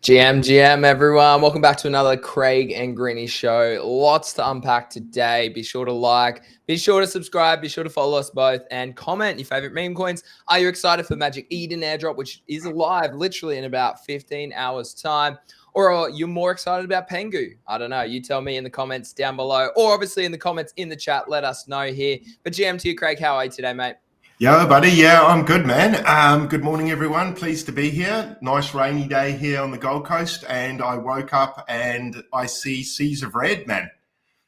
GM, everyone. Welcome back to another Craig and Greeny show. Lots to unpack today. Be sure to like, be sure to subscribe, be sure to follow us both, and comment your favorite meme coins. Are you excited for Magic Eden airdrop, which is live literally in about 15 hours' time? Or are you more excited about Pengu? I don't know. You tell me in the comments down below, or obviously in the comments in the chat. Let us know here. But GM to you, Craig, how are you today, mate? Yo, buddy. Yeah, I'm good, man. Good morning, everyone. Pleased to be here. Nice rainy day here on the Gold Coast, and I woke up and I see seas of red, man.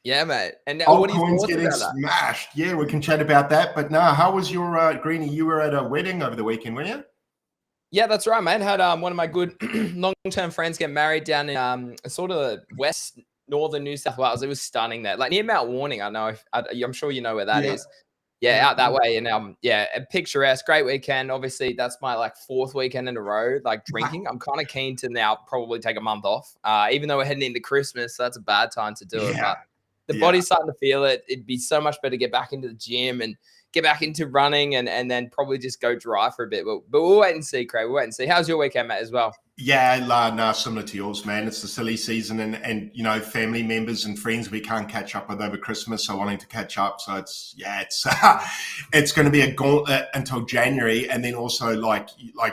Yeah, mate. And now, what are your Altcoins thoughts getting about that? smashed. Yeah, we can chat about that. But nah, how was your Greenie? You were at a wedding over the weekend, weren't you? Yeah, that's right, mate. Had one of my good long-term friends get married down in sort of west northern New South Wales. It was stunning there, like near Mount Warning. I know. I'm sure you know where that is. Yeah, out that way. And yeah, picturesque, great weekend. Obviously, that's my like fourth weekend in a row, like drinking. I'm kind of keen to now probably take a month off, even though we're heading into Christmas. So that's a bad time to do it. But the body's starting to feel it. It'd be so much better to get back into the gym and get back into running and then probably just go dry for a bit. But we'll wait and see, Craig. We'll wait and see. How's your weekend, Matt, as well? Yeah, no, similar to yours, man. It's the silly season, and you know, family members and friends we can't catch up with over Christmas, so wanting to catch up. So it's it's going to be a gauntlet until January, and then also like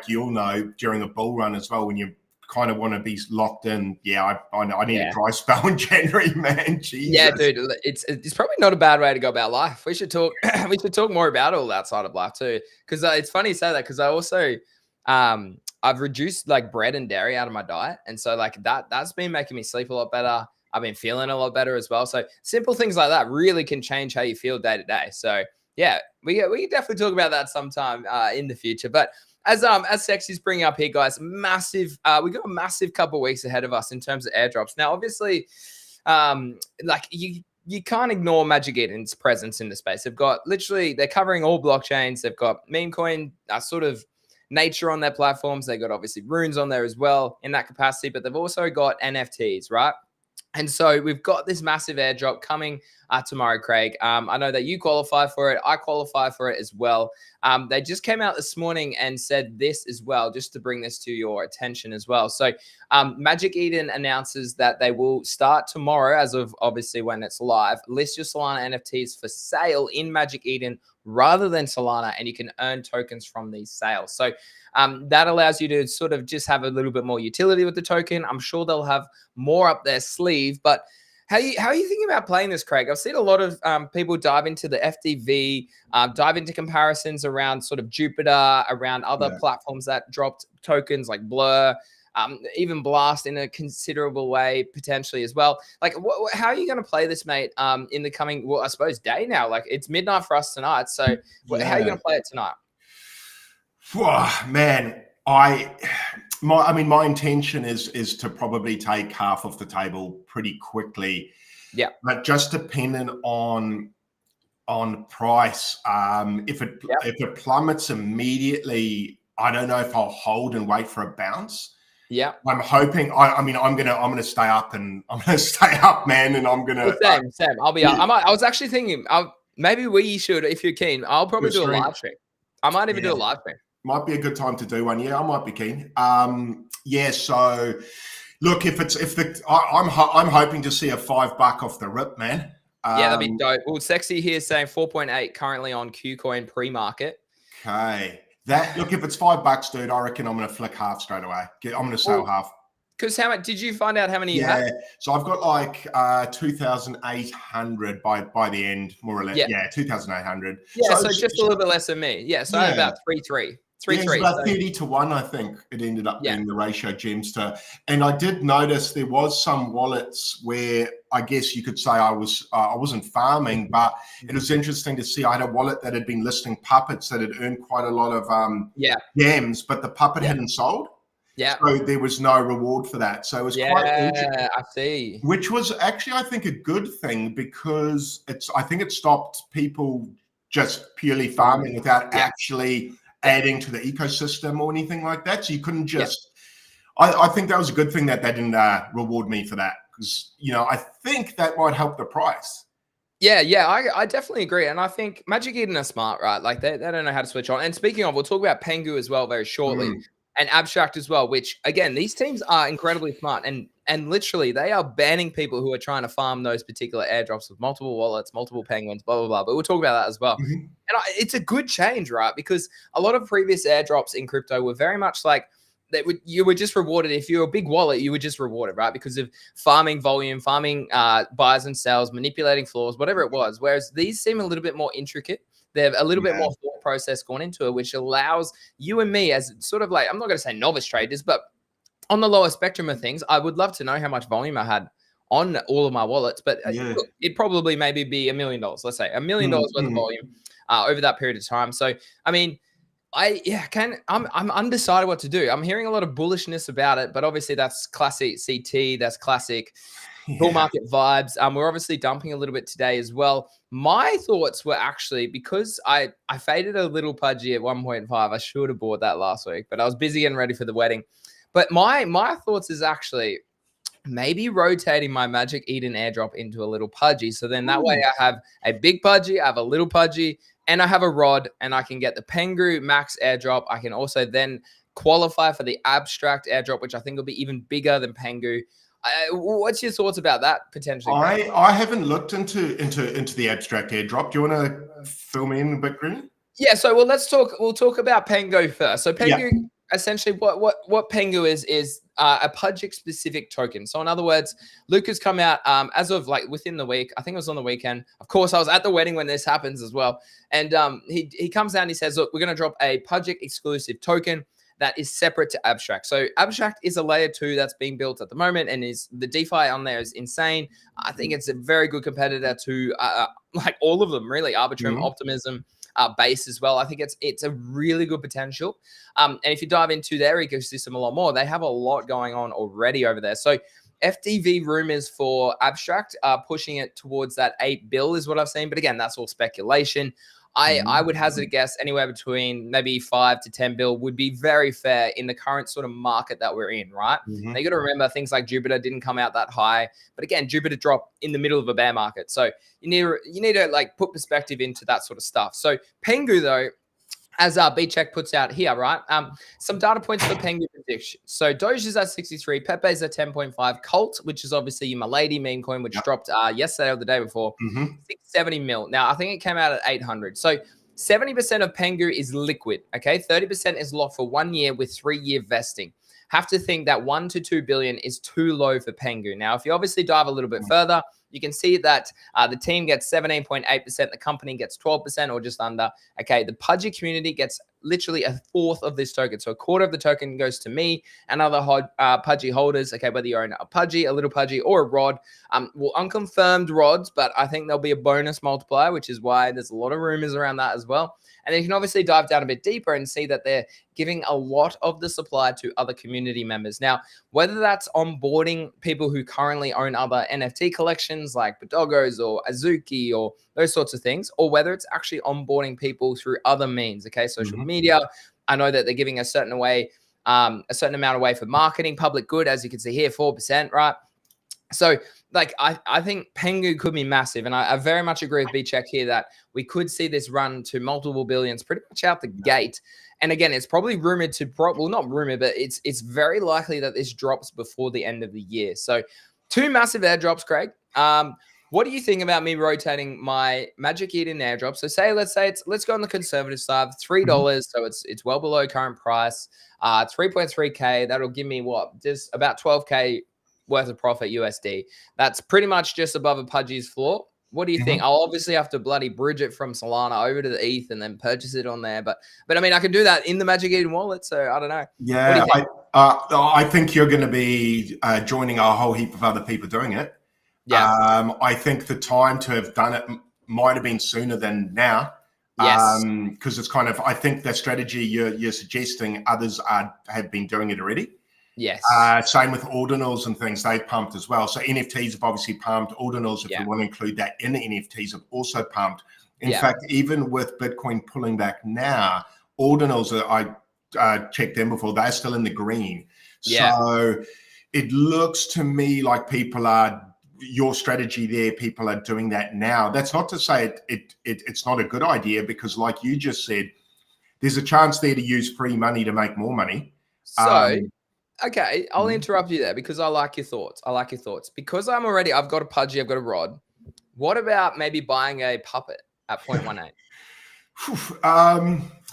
you'll know during a bull run as well when you kind of want to be locked in. Yeah, I need a dry spell in January, man. Jesus. Yeah, dude, it's probably not a bad way to go about life. We should talk more about all that side of life too, because it's funny you say that because I also I've reduced like bread and dairy out of my diet. And so like that's been making me sleep a lot better. I've been feeling a lot better as well. So simple things like that really can change how you feel day to day. So yeah, we can definitely talk about that sometime in the future. But as Sexy's bringing up here, guys, massive, we got a massive couple of weeks ahead of us in terms of airdrops. Now, obviously, like you can't ignore Magic Eden's presence in the space. They've got literally, they're covering all blockchains. They've got MEMECOIN, sort of nature on their platforms. They got obviously runes on there as well in that capacity, but they've also got NFTs, right? And so we've got this massive airdrop coming tomorrow, Craig. I know that you qualify for it. I qualify for it as well. They just came out this morning and said this as well, just to bring this to your attention as well. So Magic Eden announces that they will start tomorrow, as of obviously when it's live, list your Solana NFTs for sale in Magic Eden rather than Solana, and you can earn tokens from these sales. So that allows you to sort of just have a little bit more utility with the token. I'm sure they'll have more up their sleeve, but how are you thinking about playing this, Craig? I've seen a lot of people dive into the FDV, dive into comparisons around sort of Jupiter, around other platforms that dropped tokens like Blur, even Blast in a considerable way potentially as well. Like, how are you going to play this, mate, in the coming, well, I suppose day now? Like, it's midnight for us tonight. So how are you going to play it tonight? Man, my intention is to probably take half off the table pretty quickly. Yeah. But just dependent on price, if it plummets immediately, I don't know if I'll hold and wait for a bounce. Yeah, I'm hoping. I'm gonna stay up, and I'm gonna stay up, man. And I'm gonna same. I'll be up. I was actually thinking, maybe we should, if you're keen. I'll probably do a live stream. I might even do a live stream. Might be a good time to do one. Yeah, I might be keen. So look, I'm hoping to see a $5 off the rip, man. Yeah, that'd be dope. Well, Sexy here saying 4.8 currently on KuCoin pre-market. Okay. Look, if it's $5, dude, I reckon I'm going to flick half straight away. I'm going to sell half. Because how much did you find out? How many you had? So I've got like 2,800 by the end, more or less. Yeah, 2,800. Yeah, so just a little bit less than me. Yeah, so I had about 3.3. It's about 30 to 1, I think it ended up being the ratio, Gems to. And I did notice there was some wallets where I guess you could say I wasn't farming, but it was interesting to see. I had a wallet that had been listing puppets that had earned quite a lot of gems, but the puppet hadn't sold. Yeah. So there was no reward for that. So it was quite interesting. I see. Which was actually, I think, a good thing because I think it stopped people just purely farming without actually adding to the ecosystem or anything like that. So you couldn't just, I think that was a good thing that they didn't reward me for that because, you know, I think that might help the price. Yeah, I definitely agree. And I think Magic Eden are smart, right? Like they don't know how to switch on. And speaking of, we'll talk about Pengu as well very shortly. and Abstract as well, which again, these teams are incredibly smart and literally they are banning people who are trying to farm those particular airdrops with multiple wallets, multiple penguins, blah, blah, blah. But we'll talk about that as well. Mhm. And it's a good change, right? Because a lot of previous airdrops in crypto were very much like you were just rewarded. If you're a big wallet, you were just rewarded, right? Because of farming volume, farming buys and sells, manipulating floors, whatever it was. Whereas these seem a little bit more intricate. They have a little bit more thought process gone into it, which allows you and me as sort of like, I'm not going to say novice traders, but on the lower spectrum of things, I would love to know how much volume I had on all of my wallets. But look, it'd probably maybe be $1 million. Let's say $1 million worth of volume over that period of time. So, I mean, I'm undecided what to do. I'm hearing a lot of bullishness about it, but obviously that's classic CT, that's classic bull market vibes. We're obviously dumping a little bit today as well. My thoughts were actually, because I faded a little pudgy at 1.5. I should have bought that last week, but I was busy getting ready for the wedding. But my thoughts is actually maybe rotating my Magic Eden airdrop into a little pudgy. So then that way I have a big pudgy, I have a little pudgy, and I have a rod, and I can get the Pengu max airdrop. I can also then qualify for the Abstract airdrop, which I think will be even bigger than Pengu. What's your thoughts about that potentially? I haven't looked into the Abstract airdrop. Do you want to fill me in a bit, Green? Yeah. So we'll talk about Pengu first. So Pengu, essentially what Pengu is a Pudgic specific token. So in other words, Luke has come out as of like within the week. I think it was on the weekend. Of course, I was at the wedding when this happens as well. And he comes out and he says, look, we're going to drop a Pudgic exclusive token that is separate to Abstract. So Abstract is a layer 2 that's being built at the moment, and is the DeFi on there is insane. I think it's a very good competitor to like all of them, really. Arbitrum, Optimism, Base as well. I think it's a really good potential. And if you dive into their ecosystem a lot more, they have a lot going on already over there. So FDV rumors for Abstract are pushing it towards that 8 bill is what I've seen. But again, that's all speculation. I would hazard a guess anywhere between maybe 5 to 10 bill would be very fair in the current sort of market that we're in, right? Now you got to remember things like Jupiter didn't come out that high, but again, Jupiter dropped in the middle of a bear market. So you need to like put perspective into that sort of stuff. So Pengu though, as BCheck puts out here, right? Some data points for Pengu prediction. So Doge is at 63, Pepe's at 10.5, Cult, which is obviously your Milady meme coin, which dropped yesterday or the day before, 670 mil. Now, I think it came out at 800. So 70% of Pengu is liquid, okay? 30% is locked for 1 year with 3-year vesting. Have to think that 1 to 2 billion is too low for Pengu. Now, if you obviously dive a little bit further, you can see that the team gets 17.8%, the company gets 12% or just under. Okay, the Pudgy community gets literally a fourth of this token. So a quarter of the token goes to me and other Pudgy holders. Okay, whether you own a Pudgy, a little Pudgy, or a rod. Well, unconfirmed rods, but I think there'll be a bonus multiplier, which is why there's a lot of rumors around that as well. And then you can obviously dive down a bit deeper and see that they're giving a lot of the supply to other community members. Now, whether that's onboarding people who currently own other NFT collections like Bodogos or Azuki or those sorts of things, or whether it's actually onboarding people through other means, okay, social media. I know that they're giving a certain amount away for marketing, public good, as you can see here, 4%, right? So, like, I think Pengu could be massive. And I very much agree with BCheck here that we could see this run to multiple billions pretty much out the gate. And again, it's probably rumored to, well, not rumored, but it's very likely that this drops before the end of the year. So 2 massive airdrops, Craig. What do you think about me rotating my Magic Eden airdrop? So let's go on the conservative side, $3. So it's well below current price, 3.3K. That'll give me what? Just about 12K worth of profit USD. That's pretty much just above a Pudgy's floor. What do you think? I'll obviously have to bloody bridge it from Solana over to the ETH and then purchase it on there. But I mean, I can do that in the Magic Eden wallet. So I don't know. Yeah, I think you're going to be joining a whole heap of other people doing it. Yeah. I think the time to have done it might have been sooner than now. Yes. Because it's kind of, I think the strategy you're suggesting, others have been doing it already. Yes. Same with ordinals and things, they've pumped as well. So NFTs have obviously pumped. Ordinals, if you want to include that in the NFTs, have also pumped. In fact, even with Bitcoin pulling back now, ordinals, I checked them before, they're still in the green. So it looks to me like your strategy there, people are doing that now. That's not to say it's not a good idea, because like you just said, there's a chance there to use free money to make more money. So, Um, okay, I'll mhm. interrupt you there because I like your thoughts. I like your thoughts. Because I've got a pudgy, I've got a rod. What about maybe buying a puppet at 0.18?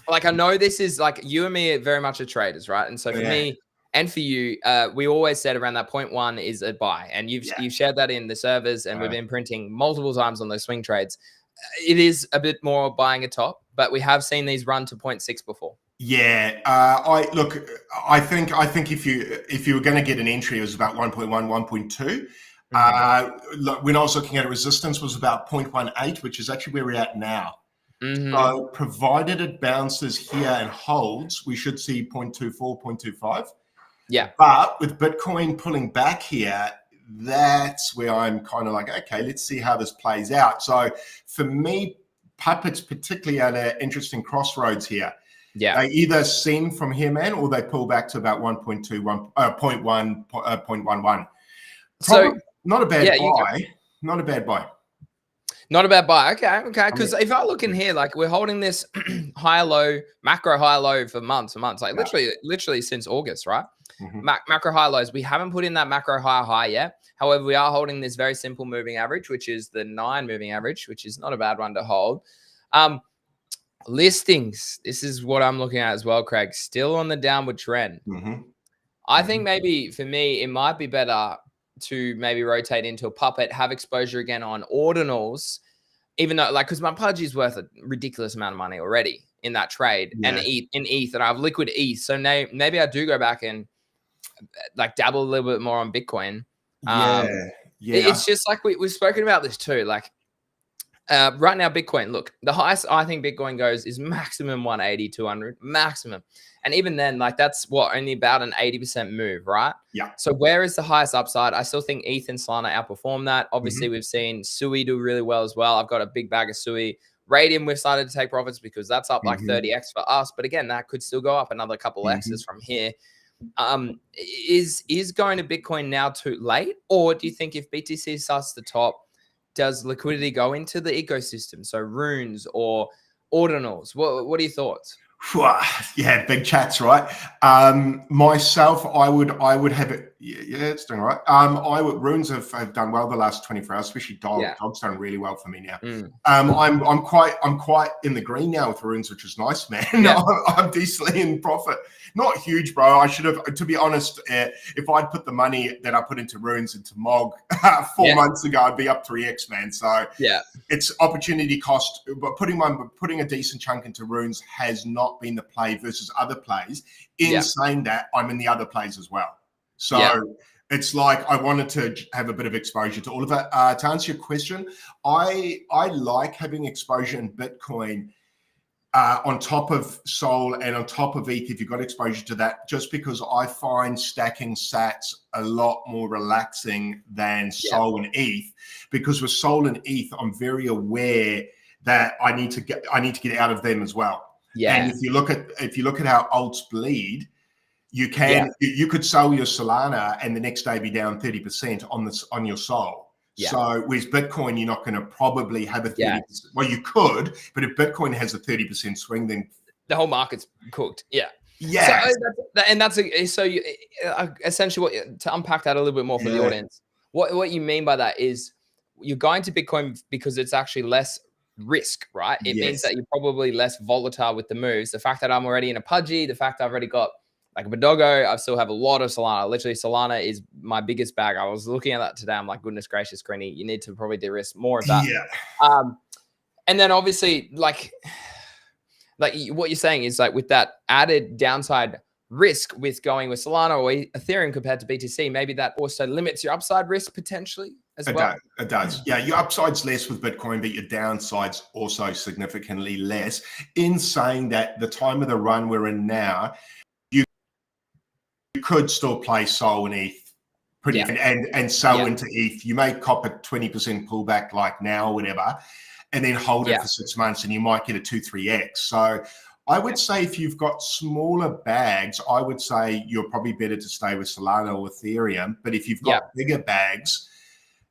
Like, I know this is like you and me are very much a traders, right? And so for Yeah, me and for you, we always said around that 0.1 is a buy, and yeah. you've shared that in the servers, and we've been printing multiple times on those swing trades. It is a bit more buying a top, but we have seen these run to 0.6 before. Yeah, I think if you were going to get an entry, it was about 1.1, 1.2. Hmm. Look, when I was looking at a resistance, was about 0.18, which is actually where we're at now. Hmm. So, provided it bounces here and holds, we should see 0.24, 0.25. Yeah, But with Bitcoin pulling back here, that's where I'm kind of like, okay, let's see how this plays out. So, for me, puppets particularly at an interesting crossroads here. yeah. They either send from here, man, or they pull back to about 1.2, 0.1, 0.11. So Probably not a yeah, bad you go. buy. Not a bad buy. Not a bad buy. Okay, okay. I mean, Because if I look in here, like we're holding this high low, macro high low for months and months, like yeah. literally since August, right? Mm-hmm. Macro high lows. We haven't put in that macro high yet. However, we are holding this very simple moving average, which is the 9 moving average, which is not a bad one to hold. Listings. This is what I'm looking at as well, Craig. Still on the downward trend. Mm-hmm. I Mm-hmm. think maybe for me, it might be better to maybe rotate into a puppet, have exposure again on ordinals, even though like because my pudgy is worth a ridiculous amount of money already in that trade and Yeah. ETH, and I have liquid ETH. So maybe I do go back and like dabble a little bit more on Bitcoin. Um, Yeah. Yeah. it's just like we've spoken about this too. Like right now, Bitcoin, look, the highest I think Bitcoin goes is maximum 180, 200, maximum. And even then, like that's what only about an 80% move, right? Yeah. So where is the highest upside? I still think ETH and Solana outperform that. Obviously, Mm-hmm. we've seen Sui do really well as well. I've got a big bag of Sui. Radium, we've started to take profits because that's up like Mm-hmm. 30x for us. But again, that could still go up another couple Mm-hmm. X's from here. Is going to Bitcoin now too late? Or do you think if BTC starts to top, does liquidity go into the ecosystem? So runes or ordinals. What are your thoughts? Yeah, big chats, right? Myself, I would have it. Yeah, it's doing all right. Runes have done well the last 24 hours, especially Yeah. Dog's done really well for me now. Mm. I'm quite in the green now with runes, which is nice, man. Yeah. I'm decently in profit. Not huge, bro. I should have, to be honest, if I'd put the money that I put into runes into Mog 4 months ago, I'd be up 3x, man. So Yeah. it's opportunity cost, but putting a decent chunk into runes has not been the play versus other plays. In saying that, I'm in the other plays as well. So it's like I wanted to have a bit of exposure to all of it. To answer your question, I like having exposure in Bitcoin on top of Sol and on top of ETH, if you've got exposure to that, just because I find stacking sats a lot more relaxing than Sol and ETH. Because with Sol and ETH, I'm very aware that I need to get out of them as well. Yeah. And if you look at how alts bleed, you could sell your Solana and the next day be down 30% on your Sol. Yeah. So whereas Bitcoin, you're not going to probably have a 30%. Well, you could, but if Bitcoin has a 30% swing, then the whole market's cooked. Yeah. Yeah. So essentially to unpack that a little bit more for the audience, what you mean by that is you're going to Bitcoin because it's actually less risk, right? It means that you're probably less volatile with the moves. The fact that I'm already in a pudgy, the fact I've already got like a Bodogo, I still have a lot of Solana. Literally, Solana is my biggest bag. I was looking at that today. I'm like, goodness gracious, Greeny, you need to probably de-risk more of that. Yeah. And then obviously, like what you're saying is like with that added downside risk with going with Solana or Ethereum compared to BTC, maybe that also limits your upside risk potentially as well. It does. Yeah, your upside's less with Bitcoin, but your downside's also significantly less. In saying that, the time of the run we're in now, you could still play Sol and ETH and sell into ETH. You may cop a 20% pullback like now or whatever, and then hold it for 6 months and you might get a 2-3x. So I would say if you've got smaller bags, I would say you're probably better to stay with Solana or Ethereum. But if you've got bigger bags,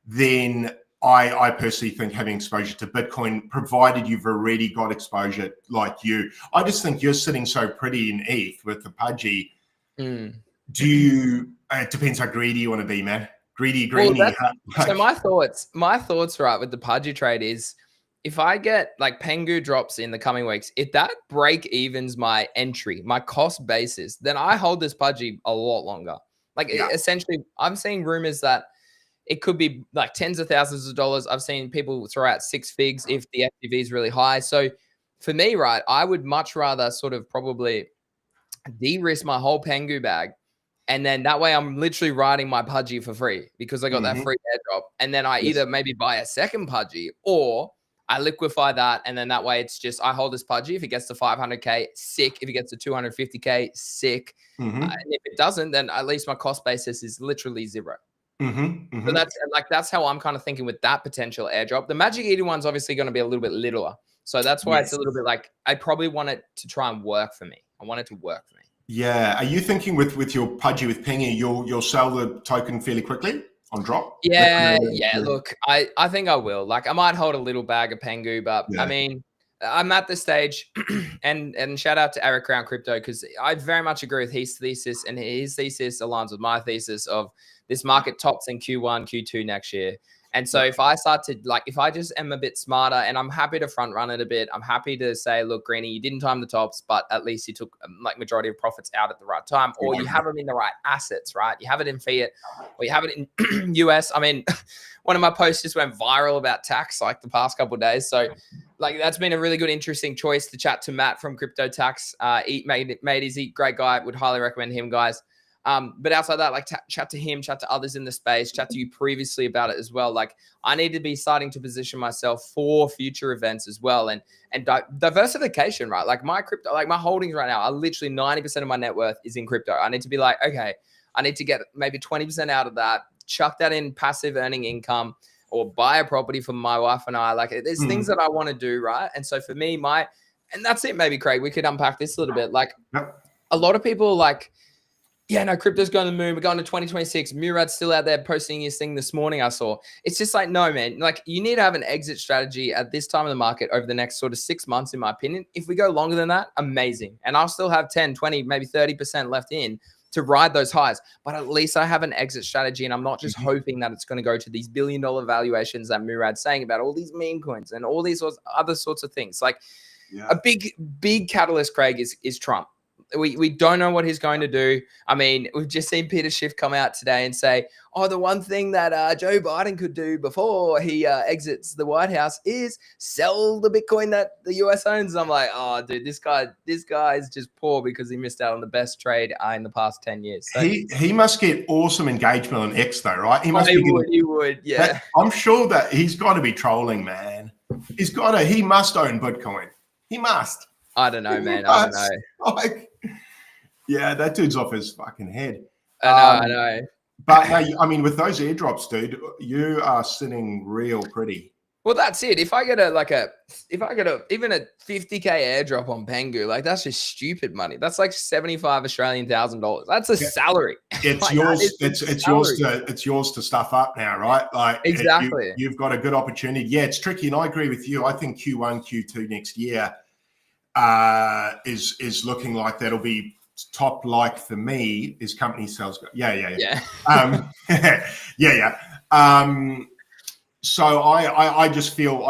then I personally think having exposure to Bitcoin, provided you've already got exposure like you, I just think you're sitting so pretty in ETH with the pudgy. Mm. Do you? It depends how greedy you want to be, man. Greedy, Well, greeny. so my thoughts, right, with the Pudgy trade is if I get like Pengu drops in the coming weeks, if that break evens my entry, my cost basis, then I hold this Pudgy a lot longer. Like Yeah. essentially, I'm seeing rumors that it could be like tens of thousands of dollars. I've seen people throw out 6 figs if the FTV is really high. So for me, right, I would much rather sort of probably de-risk my whole Pengu bag. And then that way I'm literally riding my Pudgy for free because I got that free airdrop. And then I either maybe buy a second Pudgy or I liquefy that. And then that way it's just, I hold this Pudgy. If it gets to 500K, sick. If it gets to 250K, sick. And if it doesn't, then at least my cost basis is literally zero. So that's how I'm kind of thinking with that potential airdrop. The Magic Eden one's obviously going to be a little bit littler. So that's why it's a little bit like, I probably want it to try and work for me. I want it to work for me. Yeah. Are you thinking with your Pudgy with Pengy, you'll sell the token fairly quickly on drop? Yeah. Look, I think I will. Like I might hold a little bag of Pengu, but I mean, I'm at the stage and shout out to Eric Crown Crypto because I very much agree with his thesis, and his thesis aligns with my thesis of this market tops in Q1, Q2 next year. And so if I start to if I just am a bit smarter, and I'm happy to front run it a bit, I'm happy to say, look, Greeny, you didn't time the tops, but at least you took majority of profits out at the right time, or you have them in the right assets, right? You have it in fiat, or you have it in US. I mean, one of my posts just went viral about tax like the past couple of days. So that's been a really good, interesting choice to chat to Matt from Crypto Tax. He's a great guy. Would highly recommend him, guys. But outside that, chat to him, chat to others in the space, chat to you previously about it as well. Like I need to be starting to position myself for future events as well. And diversification, right? Like my crypto, like my holdings right now are literally 90% of my net worth is in crypto. I need to be like, okay, I need to get maybe 20% out of that, chuck that in passive earning income, or buy a property for my wife and I. Like there's things that I want to do, right? And so for me, and that's it, maybe Craig, we could unpack this a little bit. Like a lot of people crypto's going to the moon. We're going to 2026. Murad's still out there posting his thing this morning, I saw. It's just like, no, man. Like, you need to have an exit strategy at this time of the market over the next sort of 6 months, in my opinion. If we go longer than that, amazing. And I'll still have 10, 20, maybe 30% left in to ride those highs. But at least I have an exit strategy, and I'm not just hoping that it's going to go to these billion-dollar valuations that Murad's saying about all these meme coins and all these other sorts of things. Like, a big catalyst, Craig, is Trump. We don't know what he's going to do. I mean, we've just seen Peter Schiff come out today and say, oh, the one thing that Joe Biden could do before he exits the White House is sell the Bitcoin that the US owns. And I'm like, oh, dude, this guy is just poor because he missed out on the best trade in the past 10 years. So, he must get awesome engagement on X though, right? He would, yeah. I'm sure that he's got to be trolling, man. He must own Bitcoin. He must. I don't know, man. I don't know. Yeah, that dude's off his fucking head. I know. But no, I mean, with those airdrops, dude, you are sitting real pretty. Well, that's it. If I get even a 50K airdrop on Pengu, like that's just stupid money. That's like $75,000. That's a salary. It's yours. It's yours to stuff up now, right? Like exactly. You've got a good opportunity. Yeah, it's tricky, and I agree with you. I think Q1, Q2 next year is looking like that'll be top. Like for me, is company sales. Yeah. So I just feel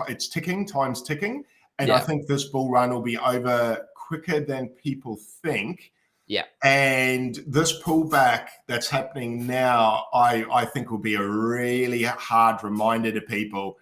it's ticking. Time's ticking, and I think this bull run will be over quicker than people think. Yeah. And this pullback that's happening now, I think will be a really hard reminder to people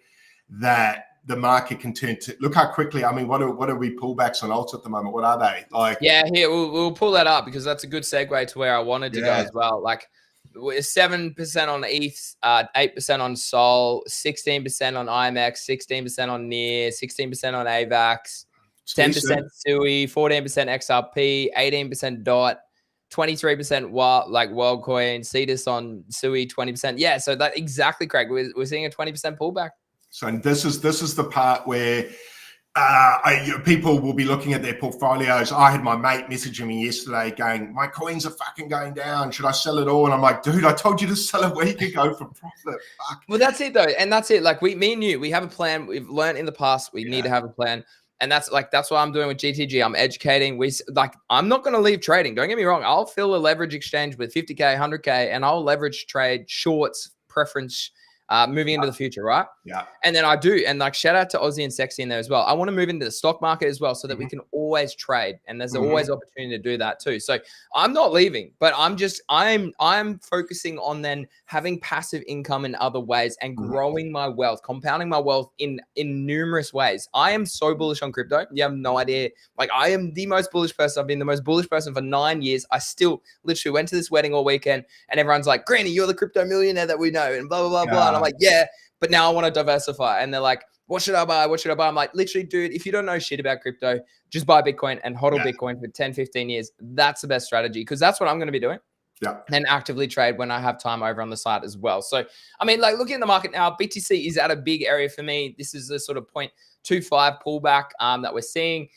that the market can turn to. Look how quickly. I mean, what are we pullbacks on alts at the moment? What are they like? Yeah, here we'll pull that up because that's a good segue to where I wanted to go as well. Like 7% on ETH, 8% on Sol, 16% on IMX, 16% on NEAR, 16% on AVAX, 10% SUI, 14% XRP, 18% DOT, 23% WorldCoin, CETUS on SUI, 20%. Yeah, so that exactly, Craig. We're seeing a 20% pullback. So this is the part where people will be looking at their portfolios. I had my mate messaging me yesterday going, my coins are fucking going down. Should I sell it all? And I'm like, dude, I told you to sell a week ago for profit. Fuck. Well, that's it though. And that's it. Like me and you, we have a plan. We've learned in the past, we need to have a plan. And that's what I'm doing with GTG. I'm educating. I'm not going to leave trading. Don't get me wrong. I'll fill a leverage exchange with 50K, 100K, and I'll leverage trade shorts preference moving into the future, right? Yeah. And then I do. And like, shout out to Aussie and Sexy in there as well. I want to move into the stock market as well so that we can always trade. And there's always opportunity to do that too. So I'm not leaving, but I'm focusing on then having passive income in other ways and growing my wealth, compounding my wealth in numerous ways. I am so bullish on crypto. You have no idea. Like, I am the most bullish person. I've been the most bullish person for 9 years. I still literally went to this wedding all weekend and everyone's like, Granny, you're the crypto millionaire that we know, and blah, blah, blah, blah. And I'm like, yeah. But now I want to diversify. And they're like, what should I buy? What should I buy? I'm like, literally, dude, if you don't know shit about crypto, just buy Bitcoin and hodl Bitcoin for 10, 15 years. That's the best strategy, because that's what I'm going to be doing. Yeah. And actively trade when I have time over on the side as well. So, I mean, like, looking at the market now, BTC is at a big area for me. This is the sort of 0.25 pullback that we're seeing.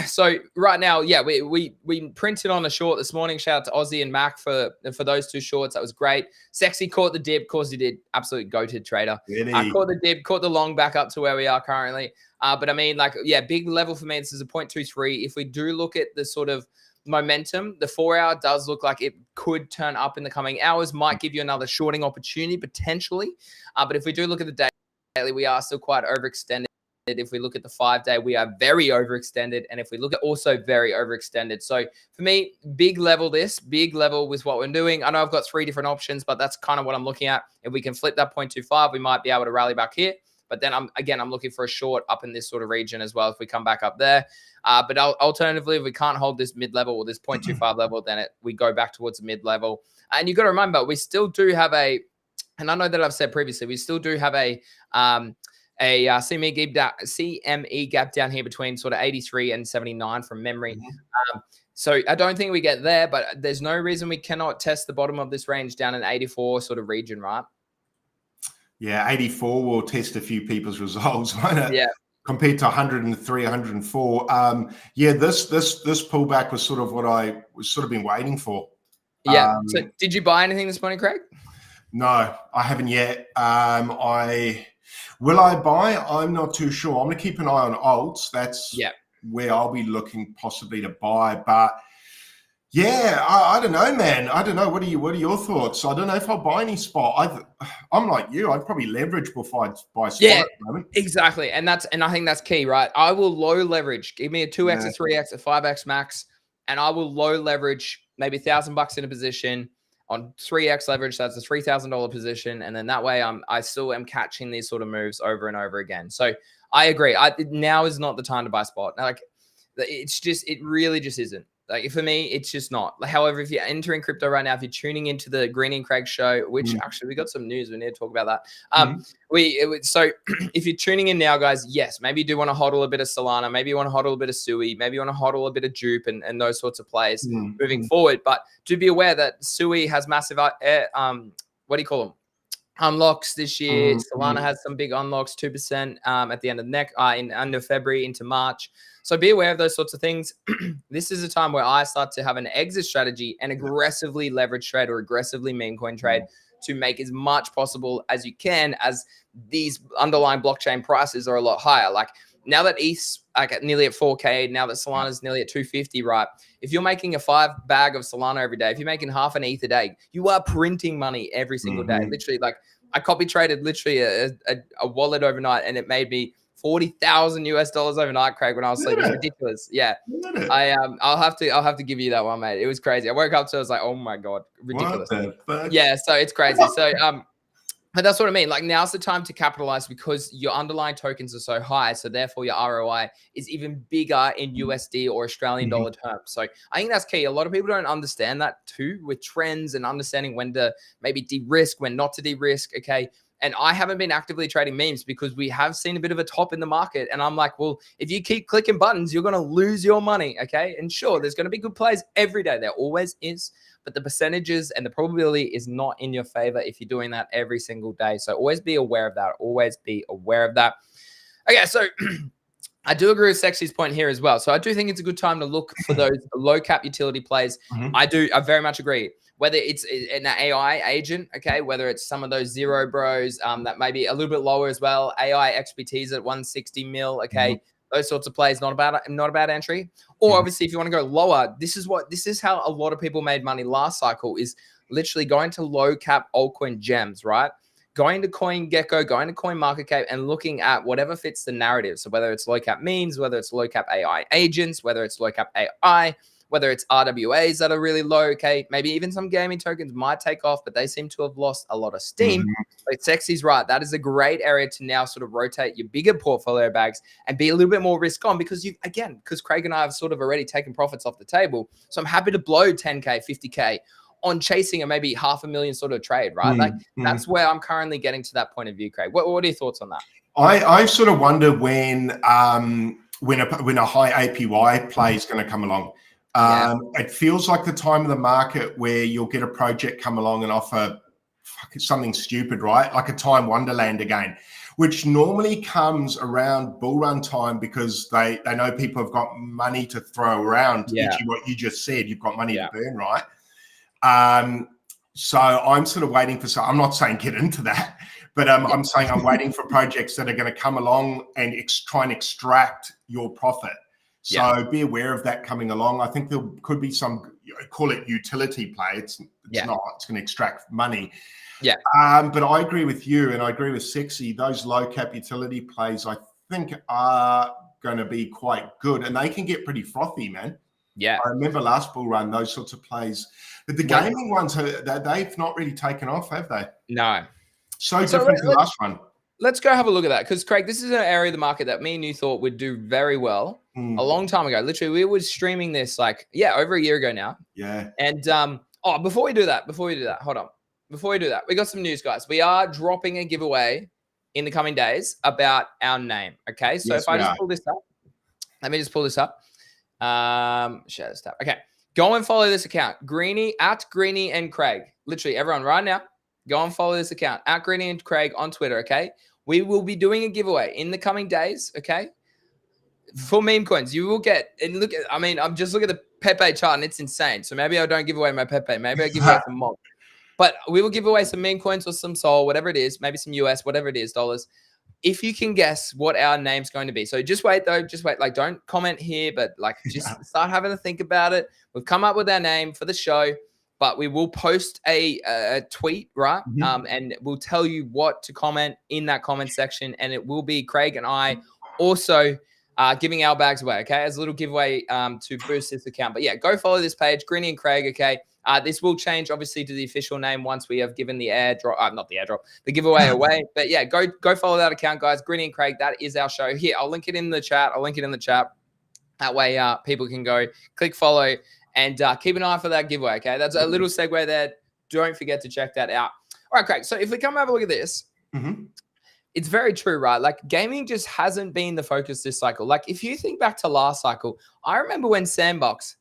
So right now, yeah, we printed on a short this morning. Shout out to Aussie and Mac for those two shorts. That was great. Sexy caught the dip. Of course he did. Absolute goated trader. Really? Caught the dip, caught the long back up to where we are currently. But I mean, like, yeah, big level for me. This is a 0.23. If we do look at the sort of momentum, the 4 hour does look like it could turn up in the coming hours, might give you another shorting opportunity potentially. But if we do look at the daily, we are still quite overextended. If we look at the 5 day, we are very overextended. And if we look at also very overextended. So for me, big level with what we're doing. I know I've got 3 different options, but that's kind of what I'm looking at. If we can flip that 0.25, we might be able to rally back here. But then I'm looking for a short up in this sort of region as well if we come back up there. But alternatively, if we can't hold this mid-level or this 0.25 level, then we go back towards the mid-level. And you got to remember, we still do have and I know that I've said previously, we still do have a CME gap down here between sort of 83 and 79 from memory. So I don't think we get there, but there's no reason we cannot test the bottom of this range down in 84 sort of region, right? Yeah, 84 will test a few people's results, won't it? Yeah. Compared to 103, 104. Yeah, this pullback was sort of what I was sort of been waiting for. Yeah. So did you buy anything this morning, Craig? No, I haven't yet. Will I buy? I'm not too sure. I'm going to keep an eye on alts. That's where I'll be looking possibly to buy. But yeah, I don't know, man. I don't know. What are your thoughts? I don't know if I'll buy any spot. I'm like you. I'd probably leverage before I buy spot at the moment. Exactly. And I think that's key, right? I will low leverage. Give me a 2x, a 3x, a 5x max, and I will low leverage maybe $1,000 in a position on 3x leverage. That's a $3,000 position. And then that way I still am catching these sort of moves over and over again. So I agree. Now is not the time to buy spot. Like, it really just isn't. Like, for me, it's just not. However, if you're entering crypto right now, if you're tuning into the Green and Craig show, which actually we got some news, we need to talk about that. So if you're tuning in now, guys, yes, maybe you do want to hodl a bit of Solana, maybe you want to hodl a bit of Sui, maybe you want to hodl a bit of Jupe and those sorts of plays moving forward. But do be aware that Sui has massive what do you call them? Unlocks this year. Solana has some big unlocks, 2% at the end of in end of February into March. So be aware of those sorts of things. This is a time where I start to have an exit strategy and aggressively leverage trade or aggressively meme coin trade to make as much possible as you can, as these underlying blockchain prices are a lot higher. Like, now that ETH's like nearly at 4K, now that Solana's nearly at 250, right? If you're making a 5 bag of Solana every day, if you're making half an ETH a day, you are printing money every single day. Literally, like, I copy traded literally a wallet overnight, and it made me $40,000 overnight, Craig, when I was sleeping. It's ridiculous. Yeah. I'll have to give you that one, mate. It was crazy. I woke up, so I was like, oh my God, ridiculous. What the fuck? Yeah, so it's crazy. So but that's what I mean. Like, now's the time to capitalize because your underlying tokens are so high. So therefore your ROI is even bigger in USD or Australian dollar terms. So I think that's key. A lot of people don't understand that too, with trends and understanding when to maybe de-risk, when not to de-risk. Okay. And I haven't been actively trading memes because we have seen a bit of a top in the market. And I'm like, well, if you keep clicking buttons, you're going to lose your money. Okay. And sure, there's going to be good plays every day. There always is. But the percentages and the probability is not in your favor if you're doing that every single day. So always be aware of that. Always be aware of that. Okay. So I do agree with Sexy's point here as well. So I do think it's a good time to look for those low cap utility plays. I very much agree. Whether it's an AI agent, okay, whether it's some of those zero bros that may be a little bit lower as well. AI XPTs at 160 mil, okay. those sorts of plays, not a bad entry. Or obviously, if you want to go lower, this is how a lot of people made money last cycle, is literally going to low cap altcoin gems, right? Going to CoinGecko, going to CoinMarketCap, and looking at whatever fits the narrative. So whether it's low cap memes, whether it's low cap AI agents, whether it's low cap AI, whether it's RWAs that are really low, okay, maybe even some gaming tokens might take off, but they seem to have lost a lot of steam. But Sexy's right. That is a great area to now sort of rotate your bigger portfolio bags and be a little bit more risk on, because because Craig and I have sort of already taken profits off the table. So I'm happy to blow 10K, 50K on chasing a maybe $500,000 sort of trade, right? That's where I'm currently getting to that point of view, Craig. What are your thoughts on that? I sort of wonder when a high APY play is going to come along. It feels like the time of the market where you'll get a project come along and offer something stupid, right? Like a time wonderland again, which normally comes around bull run time, because they know people have got money to throw around. What you just said, you've got money to burn, right? So I'm sort of waiting for I'm not saying get into that, but I'm saying I'm waiting for projects that are going to come along and try and extract your profit. So be aware of that coming along. I think there could be some, call it utility play. It's not, it's going to extract money. But I agree with you, and I agree with Sexy. Those low cap utility plays, I think, are going to be quite good, and they can get pretty frothy, man. I remember last bull run, those sorts of plays. But the gaming ones, they've not really taken off, have they? No. So different to the last one. Let's go have a look at that, because, Craig, this is an area of the market that me and you thought would do very well a long time ago. Literally, we were streaming this over a year ago now. And before we do that, hold on. Before we do that, we got some news, guys. We are dropping a giveaway in the coming days about our name. Okay, so if I just pull this up, let me just pull this up. Share this tab. Okay, go and follow this account, Greenie and Craig. Literally, everyone, right now, go and follow this account at Greenie and Craig on Twitter. Okay, we will be doing a giveaway in the coming days. Okay, for meme coins, you will get, and look at, I'm just looking at the Pepe chart and it's insane. So maybe I don't give away my Pepe. Maybe I give away some mob. But we will give away some meme coins or some Sol, whatever it is, maybe some US, whatever it is, dollars, if you can guess what our name's going to be. So just wait, though. Just wait. Don't comment here, but just start having to think about it. We've come up with our name for the show, but we will post a tweet, right? And we'll tell you what to comment in that comment section. And it will be Craig and I also giving our bags away, okay, as a little giveaway to boost this account. But yeah, go follow this page, Greenie and Craig, okay? This will change, obviously, to the official name once we have given the airdrop, not the airdrop, the giveaway away. But yeah, go follow that account, guys. Greenie and Craig, that is our show. Here, I'll link it in the chat. That way people can go click follow and keep an eye for that giveaway, okay? That's a little segue there. Don't forget to check that out. All right, Craig, so if we come have a look at this, it's very true, right? Like, gaming just hasn't been the focus this cycle. Like, if you think back to last cycle, I remember when Sandbox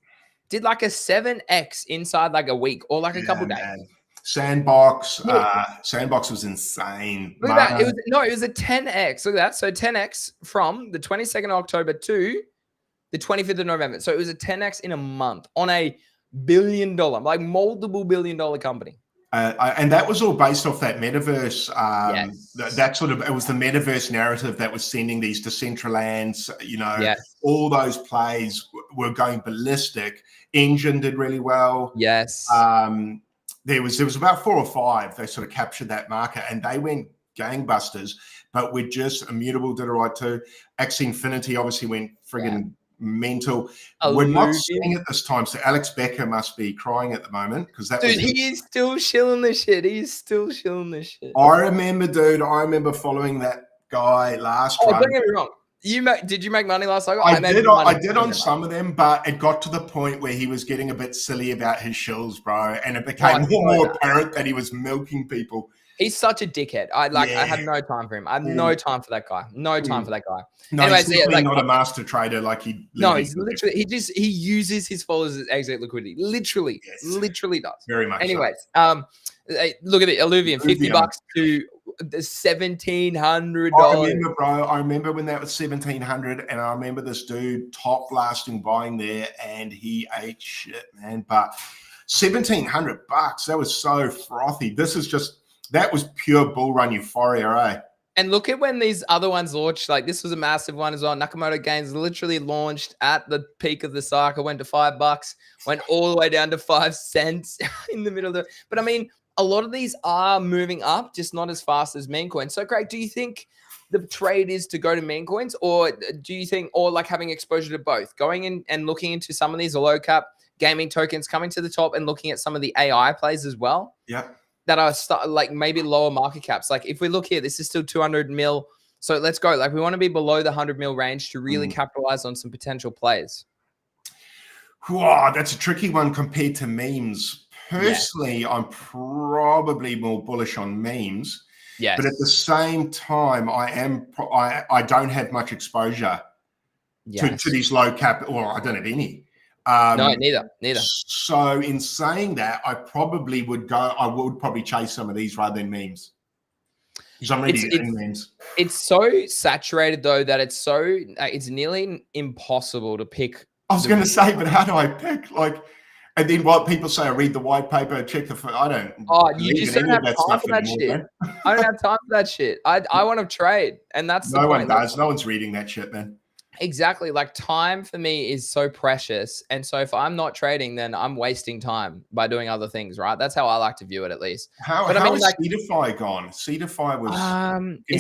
did like a 7x inside like a week or like a couple days. Man. Sandbox was insane. Look at that. It was a 10x. Look at that. So 10x from the 22nd of October to the 25th of November. So it was a 10x in a month on a $1 billion, like multiple $1 billion company. And that was all based off that metaverse. That sort of, it was the metaverse narrative that was sending these Decentralands, all those plays were going ballistic. Engine did really well. There was about 4 or 5. They sort of captured that market and they went gangbusters, but we're just Immutable did it right too. Axie Infinity obviously went friggin' mental. We're not seeing it this time, so Alex Becker must be crying at the moment because that he is still shilling the shit. I remember following that guy last run. Don't get me wrong. Did you make money last cycle? I did on some of them, but it got to the point where he was getting a bit silly about his shills, bro, and it became more apparent that he was milking people. He's such a dickhead. I have no time for him. I have no time for that guy. No time for that guy. No, anyways, he's not a master trader like he. No, he's literally he uses his followers as exit liquidity. Literally does. Very much. Anyways, look at it, Illuvium, $50 to $1,700. I remember when that was $1,700, and I remember this dude top blasting buying there, and he ate shit, man. But $1,700, that was so frothy. That was pure bull run euphoria, eh? And look at when these other ones launched. Like this was a massive one as well. Nakamoto Games literally launched at the peak of the cycle, went to $5, went all the way down to 5 cents in the middle of the. But I mean, a lot of these are moving up, just not as fast as MEMECOIN. So, Craig, do you think the trade is to go to MEMECOINs, or do you think, or like having exposure to both, going in and looking into some of these low cap gaming tokens coming to the top and looking at some of the AI plays as well? Yeah. That are like maybe lower market caps. Like if we look here, this is still 200 mil. So let's go. Like we want to be below the 100 mil range to really capitalize on some potential plays. Wow, that's a tricky one compared to memes. Personally, I'm probably more bullish on memes. Yes. But at the same time, I don't have much exposure to these low cap, or I don't have any. No, neither. So in saying that, I would probably chase some of these rather than memes. Because I'm really in memes. It's so saturated though that it's nearly impossible to pick. I was going to say, but how do I pick? Like, and then what people say, I read the white paper, check the. I don't. Oh, you just don't have time for that shit. I don't have time for that shit. I want to trade, and that's no one does. No one's reading that shit, man. Exactly. Like time for me is so precious. And so if I'm not trading, then I'm wasting time by doing other things, right? That's how I like to view it, at least. How is Cedarfy gone? Cedarfy was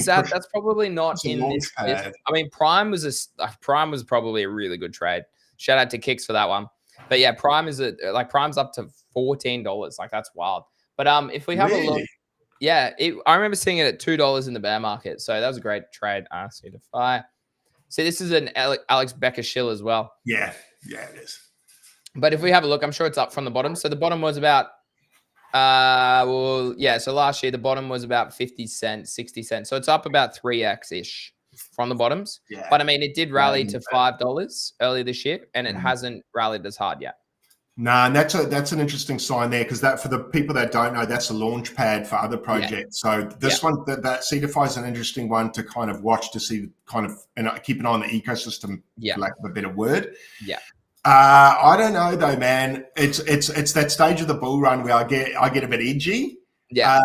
that's probably not in this list. I mean, Prime was probably a really good trade. Shout out to Kicks for that one. But yeah, Prime's up to $14. Like that's wild. But if we have a look, yeah, I remember seeing it at $2 in the bear market. So that was a great trade. Cedarfy. See, this is an Alex Becker shill as well. Yeah, it is. But if we have a look, I'm sure it's up from the bottom. So the bottom was about, so last year the bottom was about 50 cents, 60 cents. So it's up about 3x-ish from the bottoms. Yeah. But I mean, it did rally to $5 earlier this year, and it hasn't rallied as hard yet. Nah, and that's an interesting sign there, because that, for the people that don't know, that's a launch pad for other projects. So this one, that Cedarfy is an interesting one to kind of watch, to see kind of, and keep an eye on the ecosystem, for lack of a better word. Yeah. I don't know though, man. It's that stage of the bull run where I get a bit edgy. Yeah.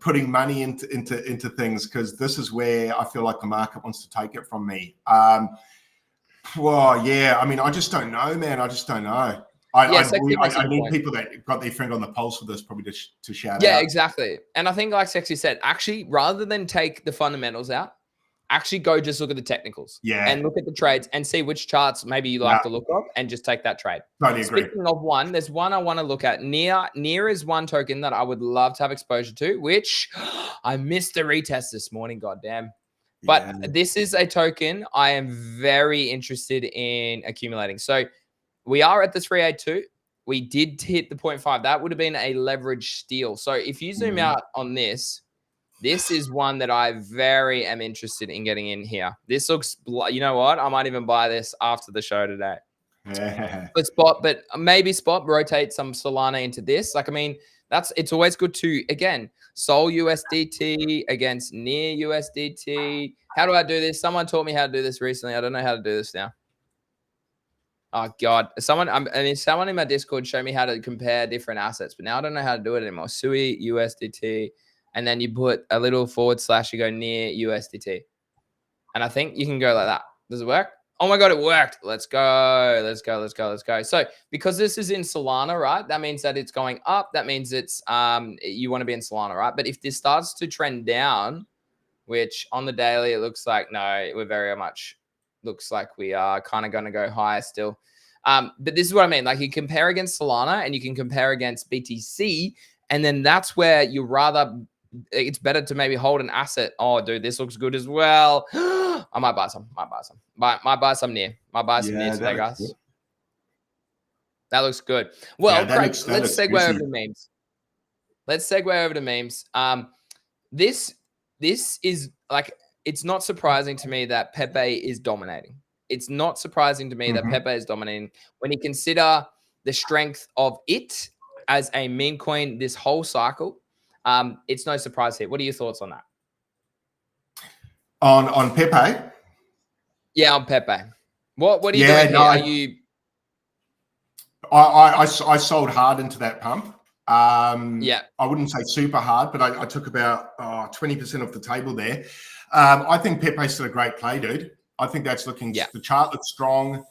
Putting money into things, because this is where I feel like the market wants to take it from me. Well, yeah. I mean, I just don't know, man. I just don't know. I need people that got their finger on the pulse of this, probably to shout out. Yeah, exactly. And I think, like Sexy said, actually, rather than take the fundamentals out, actually go just look at the technicals. Yeah. And look at the trades and see which charts maybe you like to look at, and just take that trade. Totally agree. Speaking of one, there's one I want to look at. Near is one token that I would love to have exposure to, which I missed the retest this morning, goddamn. But this is a token I am very interested in accumulating. So we are at the 382. We did hit the 0.5. That would have been a leverage steal. So if you zoom out on this is one that I very am interested in getting in here. This looks, you know what? I might even buy this after the show today. Yeah. But maybe spot rotate some Solana into this. Like, I mean, it's always good to, again, Sol USDT against near USDT. How do I do this? Someone taught me how to do this recently. I don't know how to do this now. Oh God, someone in my Discord showed me how to compare different assets, but now I don't know how to do it anymore. SUI USDT, and then you put a little / you go near USDT, and I think you can go like that. Does it work? Oh my God, it worked. Let's go. So because this is in Solana, right? That means that it's going up. That means it's you want to be in Solana, right? But if this starts to trend down, which on the daily it looks like looks like we are kind of going to go higher still. But this is what I mean. Like, you compare against Solana and you can compare against BTC, and then that's where it's better to maybe hold an asset. Oh, dude, this looks good as well. I might buy some. Might buy some near today, guys. Good. That looks good. Well, Craig, let's segue over to memes. This is like, it's not surprising to me that Pepe is dominating. It's not surprising to me that Pepe is dominating when you consider the strength of it as a meme coin this whole cycle. It's no surprise here. What are your thoughts on that? On Pepe? Yeah, on Pepe. What are you doing here? I sold hard into that pump. I Yeah. wouldn't say super hard, but I took about 20% off the table there. I think Pepe's still a great play, dude. I think that's looking, Yeah. the chart looks strong.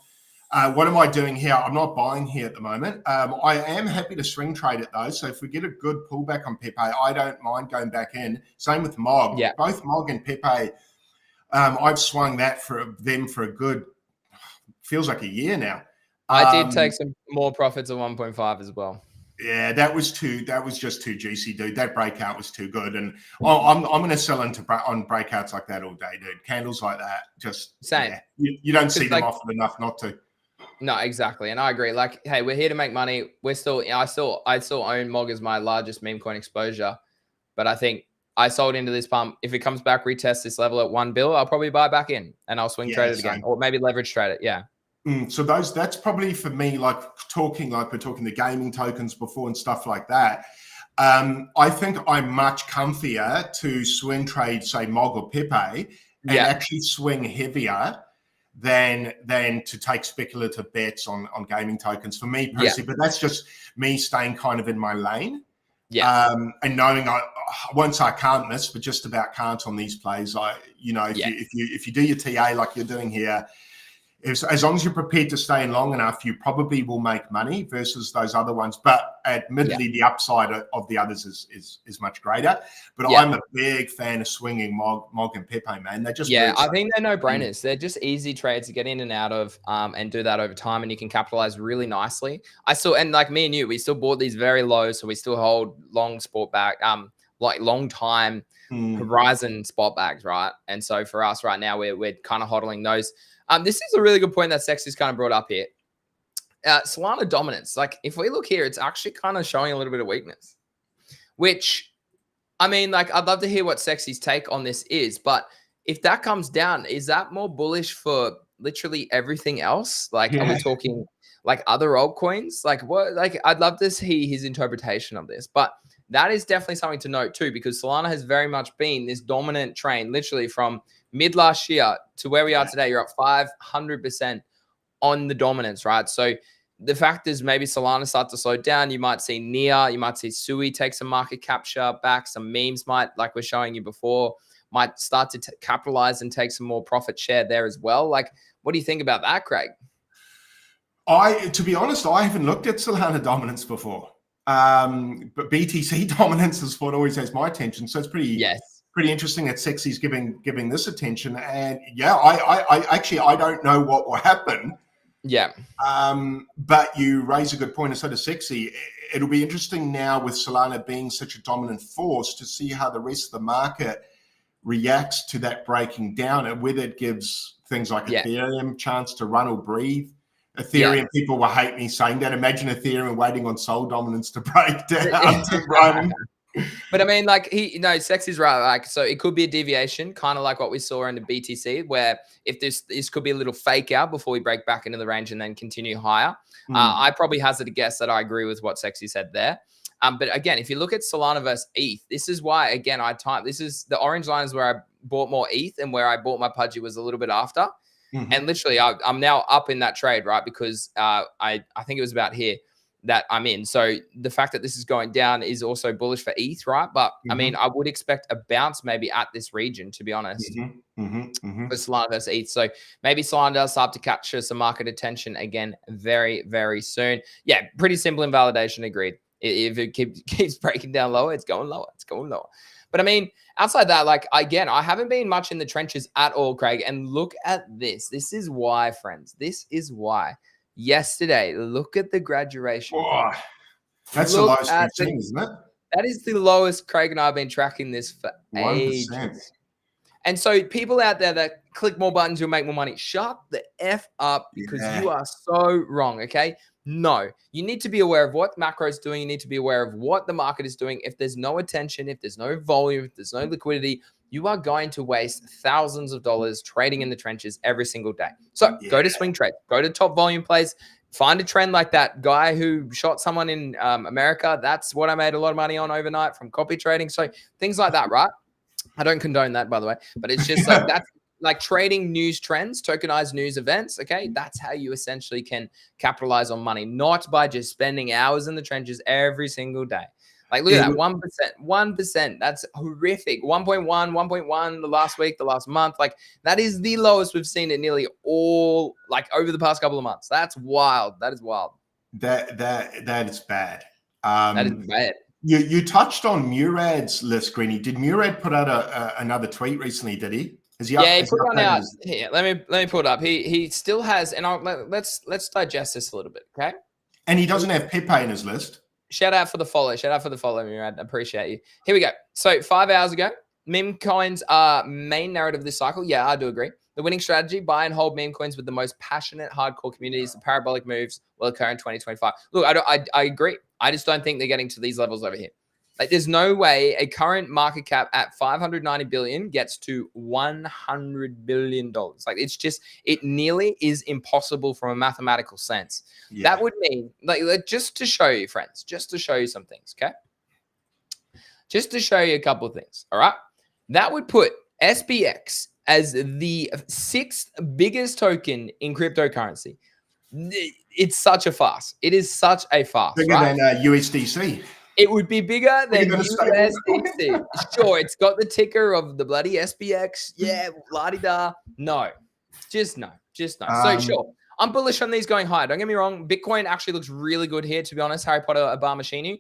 What am I doing here? I'm not buying here at the moment. I am happy to swing trade it though. So if we get a good pullback on Pepe, I don't mind going back in. Same with Mog. Yeah. Both Mog and Pepe, I've swung that for them for a good, feels like a year now. I did take some more profits at 1.5 as well. Yeah, that was just too juicy, dude. That breakout was too good, and I'm going to sell on breakouts like that all day, dude. Candles like that, just same. Yeah, you don't see them often enough not to. No, exactly, and I agree. Like, hey, we're here to make money. We're still, I still own Mog as my largest meme coin exposure, but I think I sold into this pump. If it comes back, retest this level at $1 bill, I'll probably buy back in, and I'll swing trade it again, or maybe leverage trade it. Yeah. So that's probably for me, like we're talking the gaming tokens before and stuff like that. I think I'm much comfier to swing trade, say Mog or Pepe, and actually swing heavier than to take speculative bets on gaming tokens for me personally. But that's just me staying kind of in my lane. And knowing I won't say I can't miss, but just about can't on these plays. If you do your TA like you're doing here, as long as you're prepared to stay in long enough, you probably will make money versus those other ones. But admittedly, the upside of the others is much greater. But I'm a big fan of swinging Mog and Pepe, man. They just I think they're no-brainers. They're just easy trades to get in and out of, and do that over time, and you can capitalize really nicely. And like me and you, we still bought these very low, so we still hold long sport back, like long time horizon spot bags, right? And so for us right now, we're kind of hodling those. This is a really good point that Sexy's kind of brought up here. Solana dominance. Like, if we look here, it's actually kind of showing a little bit of weakness, which, I mean, like, I'd love to hear what Sexy's take on this is, but if that comes down, is that more bullish for literally everything else? Like, are we talking like other altcoins? Like, what? Like, I'd love to see his interpretation of this, but that is definitely something to note too, because Solana has very much been this dominant train, literally from mid last year to where we are today. You're up 500% on the dominance, right? So the fact is, maybe Solana starts to slow down. You might see Nia, you might see Sui take some market capture back. Some memes might, like we're showing you before, might start to capitalize and take some more profit share there as well. Like, what do you think about that, Craig? To be honest, I haven't looked at Solana dominance before. But BTC dominance is what always has my attention. So it's pretty interesting that Sexy's giving this attention. And I actually don't know what will happen. But you raise a good point, and so does Sexy. It'll be interesting now with Solana being such a dominant force to see how the rest of the market reacts to that breaking down, and whether it gives things like Ethereum chance to run or breathe. Ethereum, people will hate me saying that. Imagine Ethereum waiting on Sol dominance to break down to run. But I mean, like, Sexy's right. Like, so it could be a deviation, kind of like what we saw in the BTC, where if this could be a little fake out before we break back into the range and then continue higher. I probably hazard a guess that I agree with what Sexy said there. But again, if you look at Solana versus ETH, this is why, again, this is the orange line is where I bought more ETH, and where I bought my Pudgy was a little bit after. And literally, I'm now up in that trade, right? Because I think it was about here that I'm in. So the fact that this is going down is also bullish for ETH, right? But I mean, I would expect a bounce maybe at this region, to be honest, for Solana versus ETH. So maybe Solana does start to capture some market attention again very, very soon. Yeah, pretty simple invalidation, agreed. If it keeps breaking down lower, it's going lower. It's going lower. But I mean, outside that, like, again, I haven't been much in the trenches at all, Craig. And look at this. This is why, friends. This is why. Yesterday, look at the graduation. Whoa, that's the lowest we've seen, isn't it? That is the lowest. Craig and I have been tracking this for 1%. Ages. And so people out there that click more buttons, you'll make more money. Shut the F up, because you are so wrong, okay? No, you need to be aware of what macro is doing. You need to be aware of what the market is doing. If there's no attention, if there's no volume, if there's no liquidity, you are going to waste thousands of dollars trading in the trenches every single day. So go to swing trade, go to top volume plays, find a trend like that guy who shot someone in America. That's what I made a lot of money on overnight from copy trading. So things like that, right? I don't condone that, by the way, but it's just like that's like trading news trends, tokenized news events. Okay. That's how you essentially can capitalize on money, not by just spending hours in the trenches every single day. Like, look at that, 1%, 1%. That's horrific. 1.1, 1.1 the last week, the last month. Like, that is the lowest we've seen it nearly all, like, over the past couple of months. That's wild. That is wild. That is bad. That is bad. You touched on Murad's list, Greeny. Did Murad put out another tweet recently? Did he? He put one out. Here, let me pull it up. He still has, and let's digest this a little bit, okay? And he doesn't have Pepe in his list. Shout out for the follow. Shout out for the follow, Murad. Appreciate you. Here we go. So 5 hours ago, meme coins are main narrative this cycle. Yeah, I do agree. The winning strategy: buy and hold meme coins with the most passionate, hardcore communities. The parabolic moves will occur in 2025. Look, I agree. I just don't think they're getting to these levels over here. Like, there's no way a current market cap at 590 billion gets to 100 billion dollars. Like, it nearly is impossible from a mathematical sense. Yeah. That would mean, like, just to show you, friends, just to show you some things, okay? Just to show you a couple of things, all right? That would put SPX as the 6th biggest token in cryptocurrency. It's such a farce. It is such a farce. Bigger than USDC. It would be bigger than USDC. Sure, it's got the ticker of the bloody SPX. Yeah, la-di-da. No, just no. So sure, I'm bullish on these going higher. Don't get me wrong. Bitcoin actually looks really good here, to be honest. Harry Potter, Obama Shinu,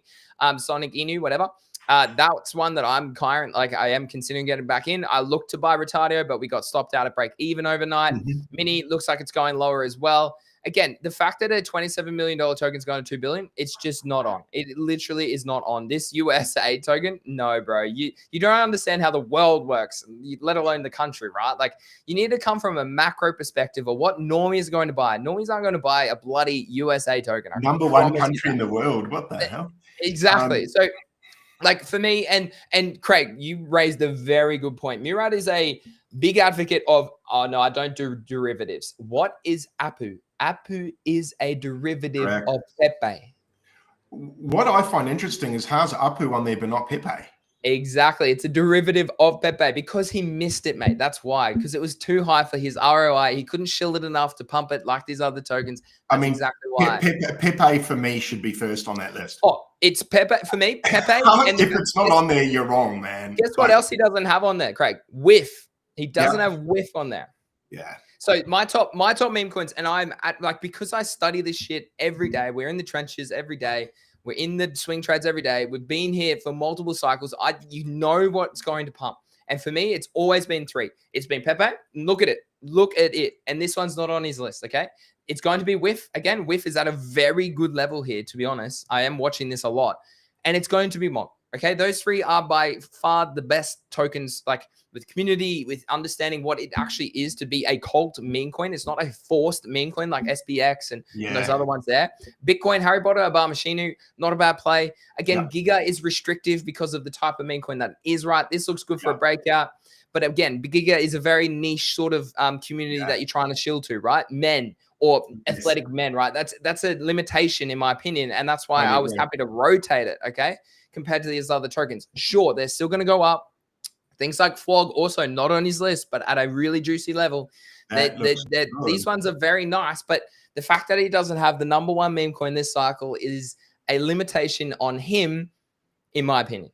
Sonic Inu, whatever. That's one that I am considering getting back in. I looked to buy Retardio, but we got stopped out at break even overnight. Mini looks like it's going lower as well. Again, the fact that a $27 million token is going to $2 billion, it's just not on. It literally is not on. This USA token, no, bro. You don't understand how the world works, let alone the country, right? Like, you need to come from a macro perspective of what normies are going to buy. Normies aren't going to buy a bloody USA token. Number one country in the world. What the hell? Exactly. So, like, for me, and Craig, you raised a very good point. Murad is a big advocate of, oh, no, I don't do derivatives. What is APU? APU is a derivative of Pepe. What I find interesting is how's APU on there but not Pepe? Exactly. It's a derivative of Pepe because he missed it, mate. That's why. Because it was too high for his ROI. He couldn't shield it enough to pump it like these other tokens. That's exactly why. Pepe for me should be first on that list. Oh, it's Pepe for me. Pepe. And if it's not on there, you're wrong, man. Guess what else he doesn't have on there, Craig? Whiff. He doesn't have whiff on there. Yeah. So my top meme coins, and I'm at, like, because I study this shit every day. We're in the trenches every day. We're in the swing trades every day. We've been here for multiple cycles. You know what's going to pump. And for me, it's always been 3. It's been Pepe. Look at it. And this one's not on his list, okay? It's going to be Whiff. Again, Whiff is at a very good level here, to be honest. I am watching this a lot. And it's going to be Mock, okay? Those 3 are by far the best tokens, like, with community, with understanding what it actually is to be a cult meme coin. It's not a forced meme coin like SPX and those other ones there. Bitcoin, Harry Potter, Obama Shinu, not a bad play. Again, Giga is restrictive because of the type of meme coin that is, right? This looks good for a breakout. But again, Giga is a very niche sort of community that you're trying to shield to, right? Men or athletic men, right? That's a limitation in my opinion. And that's why I was happy to rotate it, okay? Compared to these other tokens. Sure, they're still going to go up. Things like Flog also not on his list, but at a really juicy level. These ones are very nice, but the fact that he doesn't have the number 1 meme coin this cycle is a limitation on him, in my opinion.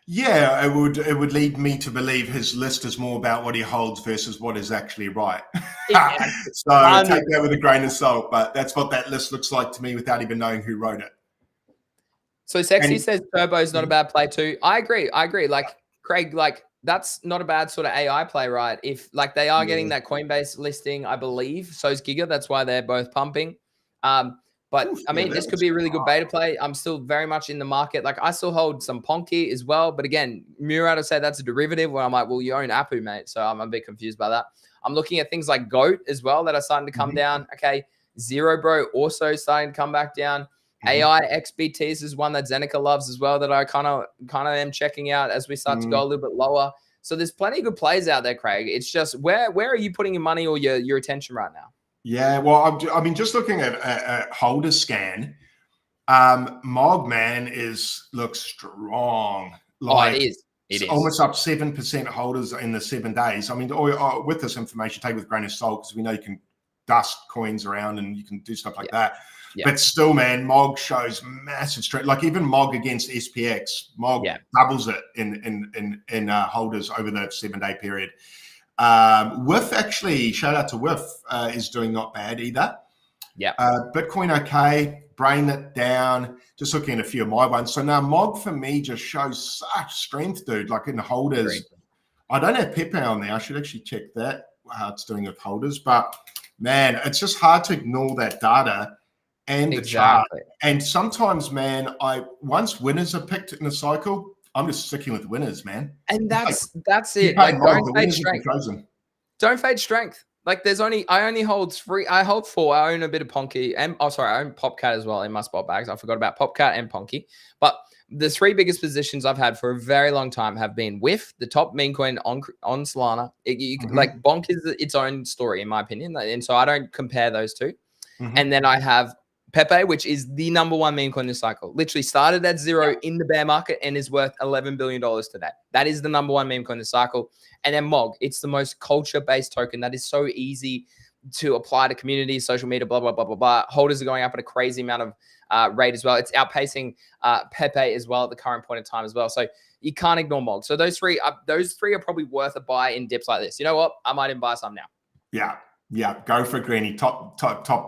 Yeah, it would lead me to believe his list is more about what he holds versus what is actually right. So take that with a grain of salt, but that's what that list looks like to me without even knowing who wrote it. So Sexy says Turbo is not a bad play too. I agree. Like, Craig, like, that's not a bad sort of AI play, right? If, like, they are getting that Coinbase listing, I believe. So is Giga. That's why they're both pumping. But I mean, this could be a really good beta play. I'm still very much in the market. Like, I still hold some Ponky as well. But again, Murad said that's a derivative where I'm like, well, you own APU, mate. So I'm a bit confused by that. I'm looking at things like GOAT as well that are starting to come down. Okay. Zero Bro also starting to come back down. AI XBTs is one that Zeneca loves as well that I kind of am checking out as we start to go a little bit lower. So there's plenty of good plays out there, Craig. It's just where are you putting your money or your attention right now? Yeah, well, I mean, just looking at holder scan, Mogman looks strong. Like, it is. It is almost up 7% holders in the 7 days. I mean, with this information, take it with a grain of salt because we know you can dust coins around and you can do stuff like that. Yeah. But still, man, MOG shows massive strength. Like even MOG against SPX, MOG doubles it in holders over the 7-day period. WIF actually, shout out to WIF, is doing not bad either. Yeah. Bitcoin okay, brain it down. Just looking at a few of my ones. So now MOG for me just shows such strength, dude. Like in the holders. Great. I don't have Pepe on there. I should actually check that, how it's doing with holders. But man, it's just hard to ignore that data and the chart. And sometimes, man, once winners are picked in a cycle, I'm just sticking with winners, man. And that's it. Like, don't fade strength. Don't fade strength. Like I only hold 3. I hold 4. I own a bit of Ponky and I own Popcat as well in my spot bags. I forgot about Popcat and Ponky. But the 3 biggest positions I've had for a very long time have been WIF, the top meme coin on Solana. Like Bonk is its own story in my opinion, and so I don't compare those two. And then I have Pepe, which is the #1 meme coin this cycle. Literally started at 0 in the bear market and is worth $11 billion today. That is the #1 meme coin this cycle. And then MOG, it's the most culture-based token that is so easy to apply to communities, social media, blah, blah, blah, blah, blah. Holders are going up at a crazy amount of rate as well. It's outpacing Pepe as well at the current point in time as well. So you can't ignore MOG. So those three are probably worth a buy in dips like this. You know what? I might even buy some now. Yeah. Yeah. Go for Greeny. Top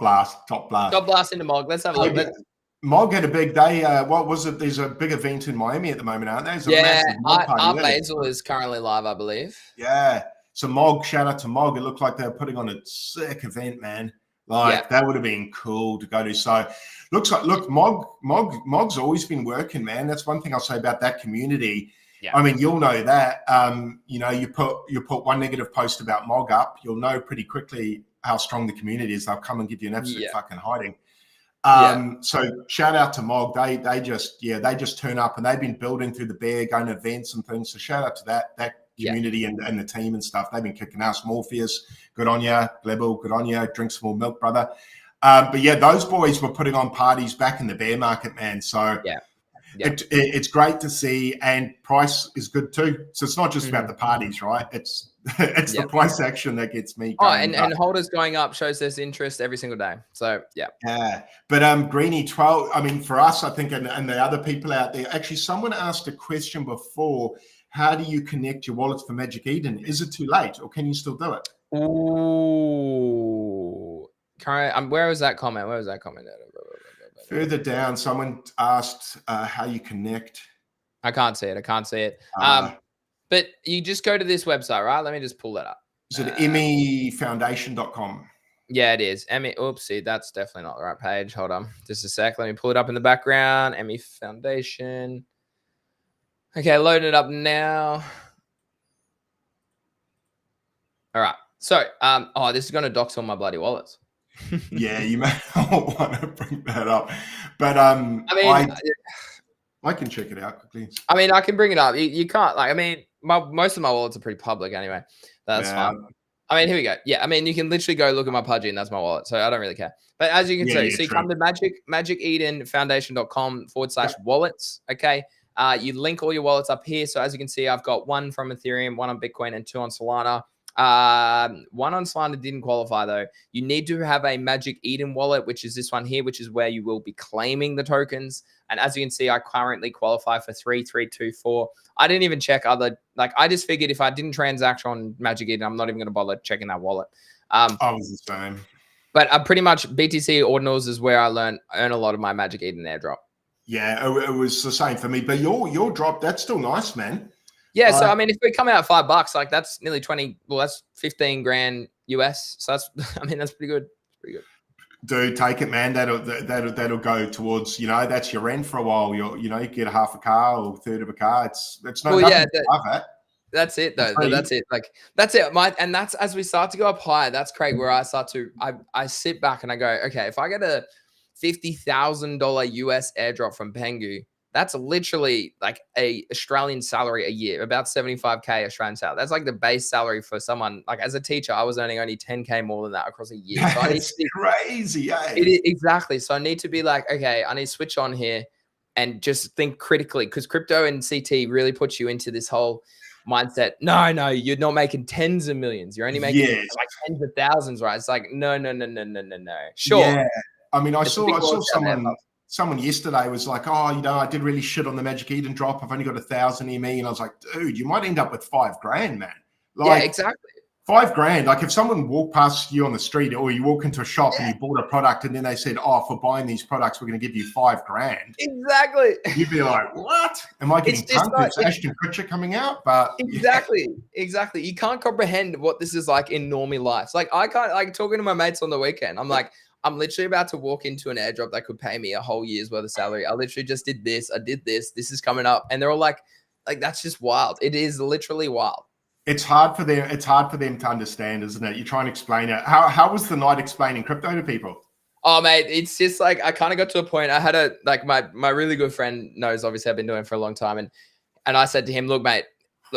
blast. Top blast into MOG. Let's have a look. MOG had a big day. What was it? There's a big event in Miami at the moment, aren't there? Yeah, Art Basel is currently live, I believe. Yeah. So MOG, shout out to MOG. It looked like they were putting on a sick event, man. Like that would have been cool to go to. So look, MOG's always been working, man. That's one thing I'll say about that community. Yeah. I mean, you'll know that. You put one negative post about MOG up, you'll know pretty quickly how strong the community is. They'll come and give you an absolute fucking hiding. So shout out to MOG. They just turn up and they've been building through the bear, going to events and things. So shout out to that community and the team and stuff. They've been kicking ass. Morpheus, good on ya. Glebel, good on ya. Drink some more milk, brother. But yeah, those boys were putting on parties back in the bear market, man. So it's great to see, and price is good too. So it's not just about the parties, right? It's the price action that gets me going. And holders going up shows there's interest every single day. So yeah. But Greeny 12, I mean, for us, I think, and the other people out there, actually someone asked a question before, how do you connect your wallets for Magic Eden? Is it too late or can you still do it? Ooh. Where was that comment? Further down, someone asked how you connect. I can't see it. But you just go to this website, right? Let me just pull that up. Is it MEfoundation.com? Yeah, it is. Oopsie, that's definitely not the right page. Hold on. Just a sec. Let me pull it up in the background. ME Foundation. Okay, loading it up now. All right. So, this is going to dox all my bloody wallets. Yeah, you may not want to bring that up. But I can check it out quickly. I mean, I can bring it up. You can't, most of my wallets are pretty public anyway. That's fine. I mean, here we go. Yeah, I mean, you can literally go look at my Pudgy and that's my wallet. So I don't really care. But as you can see, so you come to MagicEdenFoundation.com/wallets. Okay. You link all your wallets up here. So as you can see, I've got 1 from Ethereum, 1 on Bitcoin, and 2 on Solana. 1 on Solana didn't qualify though. You need to have a Magic Eden wallet, which is this one here, which is where you will be claiming the tokens. And as you can see, I currently qualify for 3,324. I didn't even check I just figured if I didn't transact on Magic Eden, I'm not even going to bother checking that wallet. I was the same. But pretty much BTC Ordinals is where I earn a lot of my Magic Eden airdrop. Yeah, it was the same for me. But your drop, that's still nice, man. Yeah, so I mean, if we come out $5, like that's nearly 20. Well, that's 15 grand US. So that's pretty good. It's pretty good. Dude, take it, man. That'll go towards, that's your rent for a while. You get a half a car or a third of a car. It's no nothing to laugh at. That's it though. That's it. That's it. And that's as we start to go up higher. That's Craig, where I start to I sit back and I go, okay, if I get a $50,000 US airdrop from Pengu, that's literally like a Australian salary a year, about 75K Australian salary. That's like the base salary for someone. Like as a teacher, I was earning only 10K more than that across a year. So it's crazy, eh? Exactly. So I need to be like, okay, I need to switch on here and just think critically, because crypto and CT really puts you into this whole mindset. No, you're not making tens of millions. You're only making like tens of thousands, right? It's like, no. Sure. Yeah. I mean, I It's a saw big world out there, but someone yesterday was like, oh, you know, I did really shit on the Magic Eden drop. I've only got 1,000 ME. And I was like, dude, you might end up with $5,000, man. Like, yeah, exactly. $5,000. Like if someone walked past you on the street or you walk into a shop and you bought a product and then they said, oh, for buying these products, we're going to give you $5,000. Exactly. You'd be like, what? Am I getting punked? It's Ashton Kutcher coming out? But exactly. You can't comprehend what this is like in normie life. Like I can't, like talking to my mates on the weekend, I'm like, I'm literally about to walk into an airdrop that could pay me a whole year's worth of salary. I literally just did this. I did this. This is coming up. And they're all like, that's just wild. It is literally wild. It's hard for them. It's hard for them to understand, isn't it? You try and explain it. How was the night explaining crypto to people? Oh, mate, it's just like I kind of got to a point. I had my really good friend knows, obviously, I've been doing it for a long time. And I said to him, look, mate,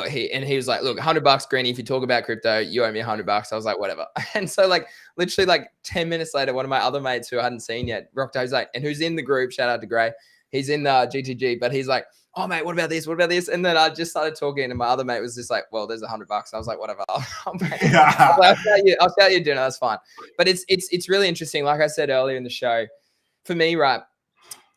he was like, look, $100, Greeny, if you talk about crypto, you owe me $100. I was like, whatever. And so like literally like 10 minutes later, one of my other mates who I hadn't seen yet rocked out. He's like, and who's in the group, shout out to Gray. He's in the GTG, but he's like, oh mate, what about this? What about this? And then I just started talking and my other mate was just like, well, there's $100. I was like, whatever. I'll shout you dinner. That's fine. But it's really interesting. Like I said earlier in the show, for me, right,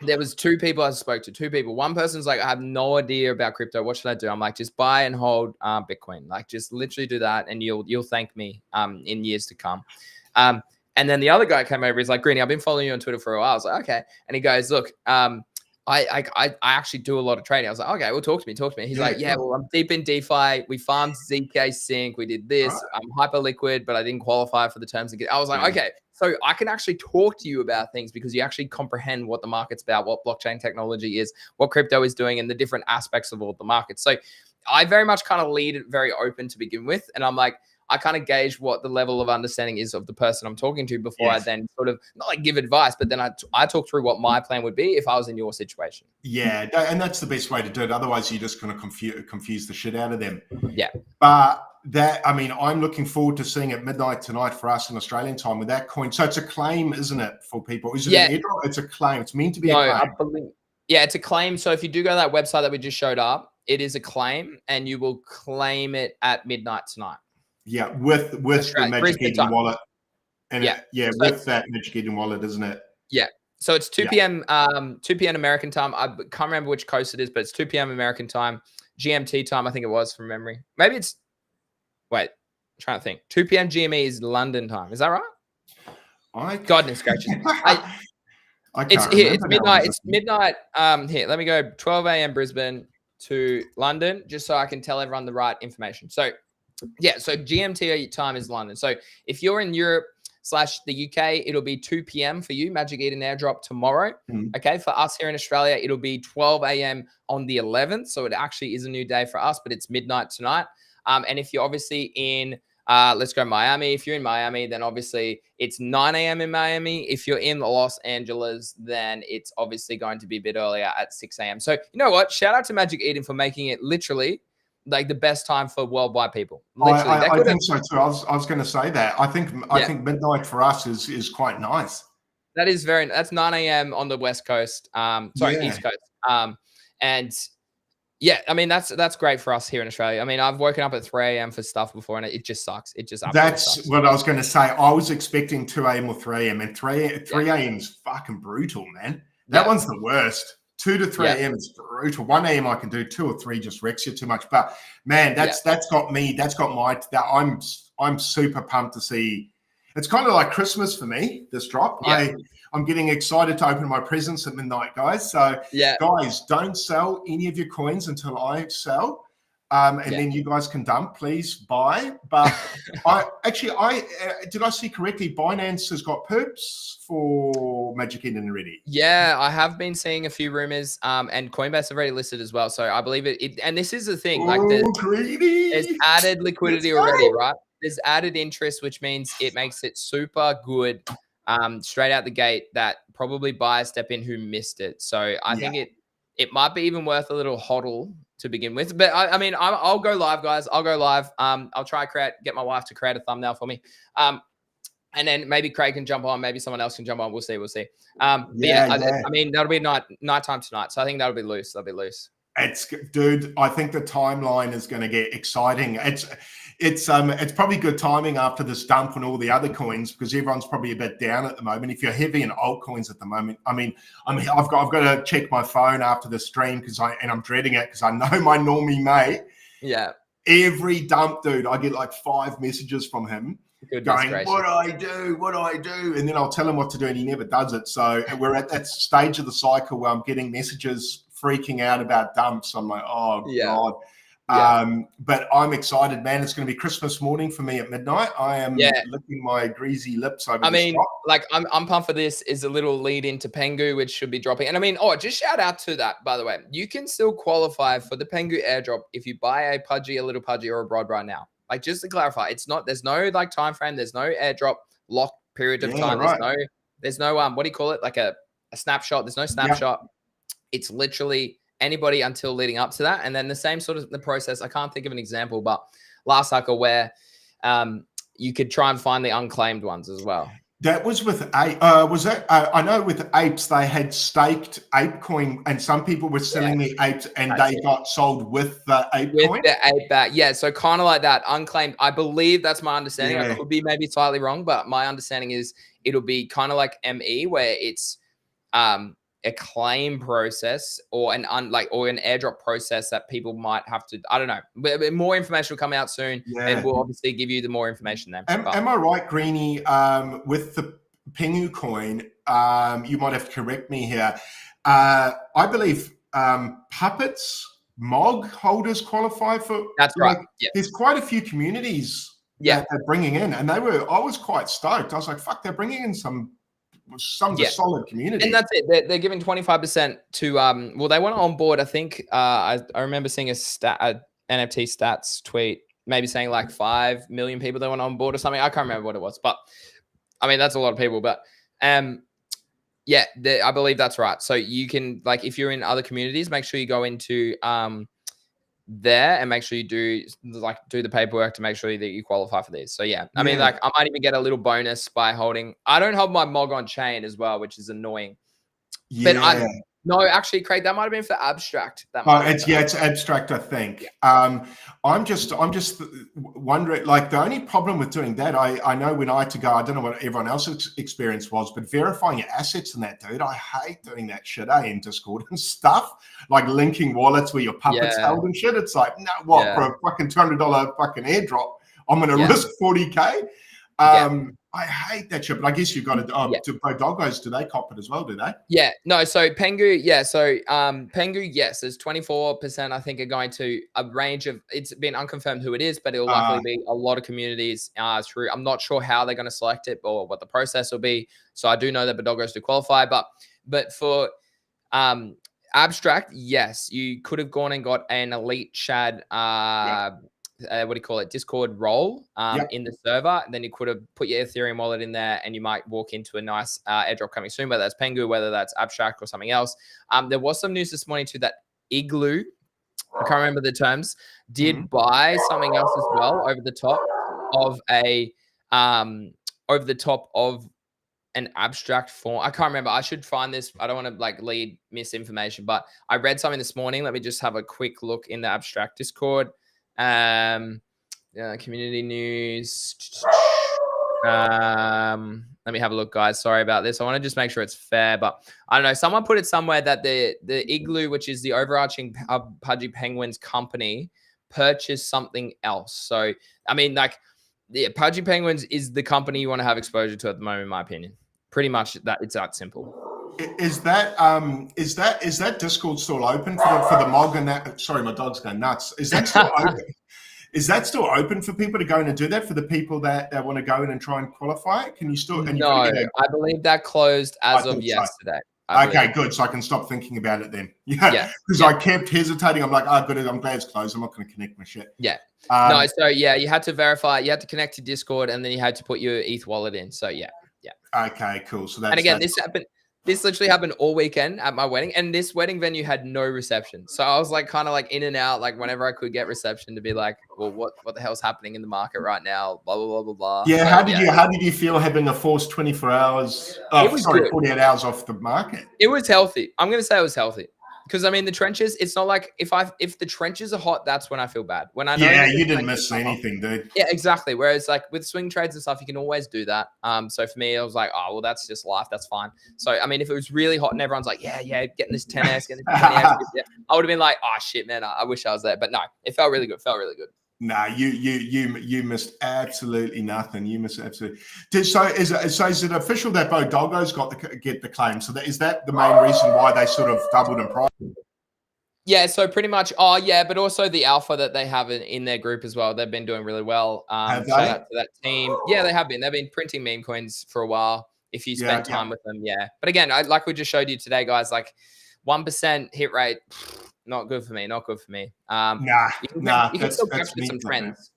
there was two people I spoke to, two people. One person's like, I have no idea about crypto. What should I do? I'm like, just buy and hold Bitcoin. Like just literally do that and you'll thank me in years to come. And then the other guy came over. He's like, Greeny, I've been following you on Twitter for a while. I was like, okay. And he goes, look, I actually do a lot of trading. I was like, okay, well, talk to me. He's like, yeah, well, I'm deep in DeFi. We farmed ZK Sync. We did this. I'm hyper liquid, but I didn't qualify for the terms. I was like, okay, so I can actually talk to you about things because you actually comprehend what the market's about, what blockchain technology is, what crypto is doing, and the different aspects of all the markets. So I very much kind of lead it very open to begin with. And I'm like, I kind of gauge what the level of understanding is of the person I'm talking to before I then sort of not like give advice, but then I talk through what my plan would be if I was in your situation. Yeah, and that's the best way to do it. Otherwise, you're just going to confuse the shit out of them. Yeah. But I'm looking forward to seeing it midnight tonight for us in Australian time with that coin. So it's a claim, isn't it, for people? Is it an airdrop? It's a claim. It's meant to be a claim. I believe, it's a claim. So if you do go to that website that we just showed up, it is a claim and you will claim it at midnight tonight. Yeah, with the Magic Eden wallet. And with that Magic Eden wallet, isn't it? Yeah. So it's 2 p.m. 2 p.m. American time. I can't remember which coast it is, but it's 2 p.m. American time. GMT time, I think it was from memory. Maybe it's I'm trying to think. 2 p.m. GME is London time. Is that right? Goodness gracious. It's midnight. It's midnight. Here, let me go 12 a.m. Brisbane to London, just so I can tell everyone the right information. So so GMT time is London. So if you're in Europe / the UK, it'll be 2 p.m. for you, Magic Eden airdrop tomorrow. Okay, for us here in Australia, it'll be 12 a.m. on the 11th. So it actually is a new day for us, but it's midnight tonight. And if you're obviously in, let's go Miami. If you're in Miami, then obviously it's 9 a.m. in Miami. If you're in Los Angeles, then it's obviously going to be a bit earlier at 6 a.m. So you know what? Shout out to Magic Eden for making it literally like the best time for worldwide people. Literally, I think so too. I was going to say that. I think midnight for us is quite nice. That's 9 a.m. on the West Coast. East Coast. And yeah, I mean that's great for us here in Australia. I mean, I've woken up at 3 a.m. for stuff before, and it just sucks. It just sucks. What I was going to say. I was expecting 2 a.m. or 3 a.m. and 3 a.m. is fucking brutal, man. That one's the worst. 2 to 3 a.m. is brutal. 1 a.m. I can do. 2 or 3 just wrecks you too much. But man, that's got me. I'm super pumped to see. It's kind of like Christmas for me. This drop. Yeah. I'm getting excited to open my presents at midnight, guys. So guys, don't sell any of your coins until I sell. Then you guys can dump, please buy. But did I see correctly? Binance has got perps for Magic Eden already. Yeah, I have been seeing a few rumors, and Coinbase have already listed as well. So I believe it. And this is the thing, like there's added liquidity already, right? There's added interest, which means it makes it super good, straight out the gate. That probably buyers step in who missed it. So I think it might be even worth a little hodl to begin with. But I mean, I'll go live, guys. I'll go live. I'll try get my wife to create a thumbnail for me. And then maybe Craig can jump on. Maybe someone else can jump on. We'll see. I mean, that'll be nighttime tonight. So I think that'll be loose. Dude, I think the timeline is going to get exciting. It's probably good timing after this dump and all the other coins, because everyone's probably a bit down at the moment. If you're heavy in altcoins at the moment, I've got to check my phone after the stream and I'm dreading it because I know my normie mate. Yeah. Every dump, dude, I get like 5 messages from him. Goodness going, gracious. what do I do? And then I'll tell him what to do, and he never does it. So we're at that stage of the cycle where I'm getting messages freaking out about dumps. I'm like, oh, God. Yeah. But I'm excited, man. It's going to be Christmas morning for me at midnight. I am licking my greasy lips over like, I'm pumped for this. Is a little lead into Pengu, which should be dropping. And just shout out to that, by the way. You can still qualify for the Pengu airdrop if you buy a Pudgy, a little Pudgy, or a Broad right now. Like, just to clarify, there's no like time frame, there's no airdrop lock period of time. Right. There's no what do you call it? Like a snapshot. There's no snapshot. Yeah. It's literally anybody until leading up to that. And then the same sort of the process. I can't think of an example, but last cycle where you could try and find the unclaimed ones as well. That was with I know with apes, they had staked ape coin, and some people were selling the apes, and they got sold with the ape coin. The ape back. Yeah, so kind of like that, unclaimed. I believe that's my understanding. I could be maybe slightly wrong, but my understanding is it'll be kind of like ME, where it's a claim process or an airdrop process that people might have to, I don't know. But more information will come out soon, and we'll obviously give you the more information then. Am I right, Greenie, with the Pengu coin, you might have to correct me here. I believe puppets, MOG holders qualify for. That's right. Yeah. There's quite a few communities that they're bringing in, and I was quite stoked. I was like, fuck, they're bringing in some of the solid community. And that's it. They're giving 25% to, they want to onboard, I think, I remember seeing a NFT stats tweet, maybe saying like 5 million people they want to onboard or something. I can't remember what it was, but that's a lot of people. But I believe that's right. So you can, like, if you're in other communities, make sure you go into there and make sure you do the paperwork to make sure that you qualify for these. So I might even get a little bonus by holding. I don't hold my MOG on chain as well, which is annoying. But no, actually, Craig, that might have been for abstract. It's abstract, I think. I'm just wondering, like, the only problem with doing that, I know when I had to go, I don't know what everyone else's experience was, but verifying your assets in that, dude, I hate doing that shit, in Discord and stuff, like linking wallets where your puppets held and shit. It's like, no, for a fucking $200 fucking airdrop, I'm going to risk 40K. I hate that shit, but I guess you've got to Doggos, do they cop it as well, do they? Yeah, no, so Pengu, Pengu, yes, there's 24%, I think, are going to a range of, it's been unconfirmed who it is, but it'll likely be a lot of communities through. I'm not sure how they're going to select it or what the process will be. So I do know that Doggos do qualify, but for abstract, yes, you could have gone and got an elite Shad Discord role in the server. And then you could have put your Ethereum wallet in there, and you might walk into a nice airdrop coming soon, whether that's Pengu, whether that's abstract or something else. There was some news this morning too that Igloo, I can't remember the terms, did buy something else as well over the top of an abstract form. I can't remember. I should find this. I don't want to lead misinformation, but I read something this morning. Let me just have a quick look in the abstract Discord. Community news. Let me have a look, guys. Sorry about this. I want to just make sure it's fair, but I don't know. Someone put it somewhere that the Igloo, which is the overarching Pudgy Penguins company, purchased something else. So, Pudgy Penguins is the company you want to have exposure to at the moment, in my opinion. Pretty much that it's that simple. Is that Discord still open for the MOG and that? Sorry, my dog's going nuts. Is that still open? Is that still open for people to go in and do that, for the people that want to go in and try and qualify it? Can you still? No, I believe that closed as of yesterday. Okay, good. So I can stop thinking about it then. Yeah, because I kept hesitating. I'm like, good. I'm glad it's closed. I'm not going to connect my shit. Yeah. You had to verify. You had to connect to Discord, and then you had to put your ETH wallet in. So yeah. Okay, cool. So that's, and again, this happened. This literally happened all weekend at my wedding, and this wedding venue had no reception. So I was kind of in and out, whenever I could get reception to be well, what the hell's happening in the market right now? Blah, blah, blah, blah, blah. Yeah. How did you feel having a forced 24 hours? 48 hours off the market? It was healthy. I'm going to say it was healthy. because I mean the trenches. It's not like if the trenches are hot, that's when I feel bad. When I know Yeah, that the you didn't trenches miss are hot. anything, dude. Yeah, exactly. Whereas like with swing trades and stuff, you can always do that. So for me, I was like, oh well, that's just life. That's fine. So I mean, if it was really hot and everyone's like, yeah, getting this 10x, getting this 20x, yeah, I would have been like, oh shit, man, I wish I was there. But no, it felt really good. Felt really good. Nah, you missed absolutely nothing. You missed absolutely. So is it official that Bo Doggo's got to get the claim? So is that the main reason why they sort of doubled in price? Yeah, so pretty much. Oh, yeah, but also the alpha that they have in their group as well. They've been doing really well. Have Shout they? out to that team. Yeah, they have been. They've been printing meme coins for a while. If you spend time with them, yeah. But again, like we just showed you today, guys, like 1% hit rate, not good for me. Not good for me. You can still capture some trends.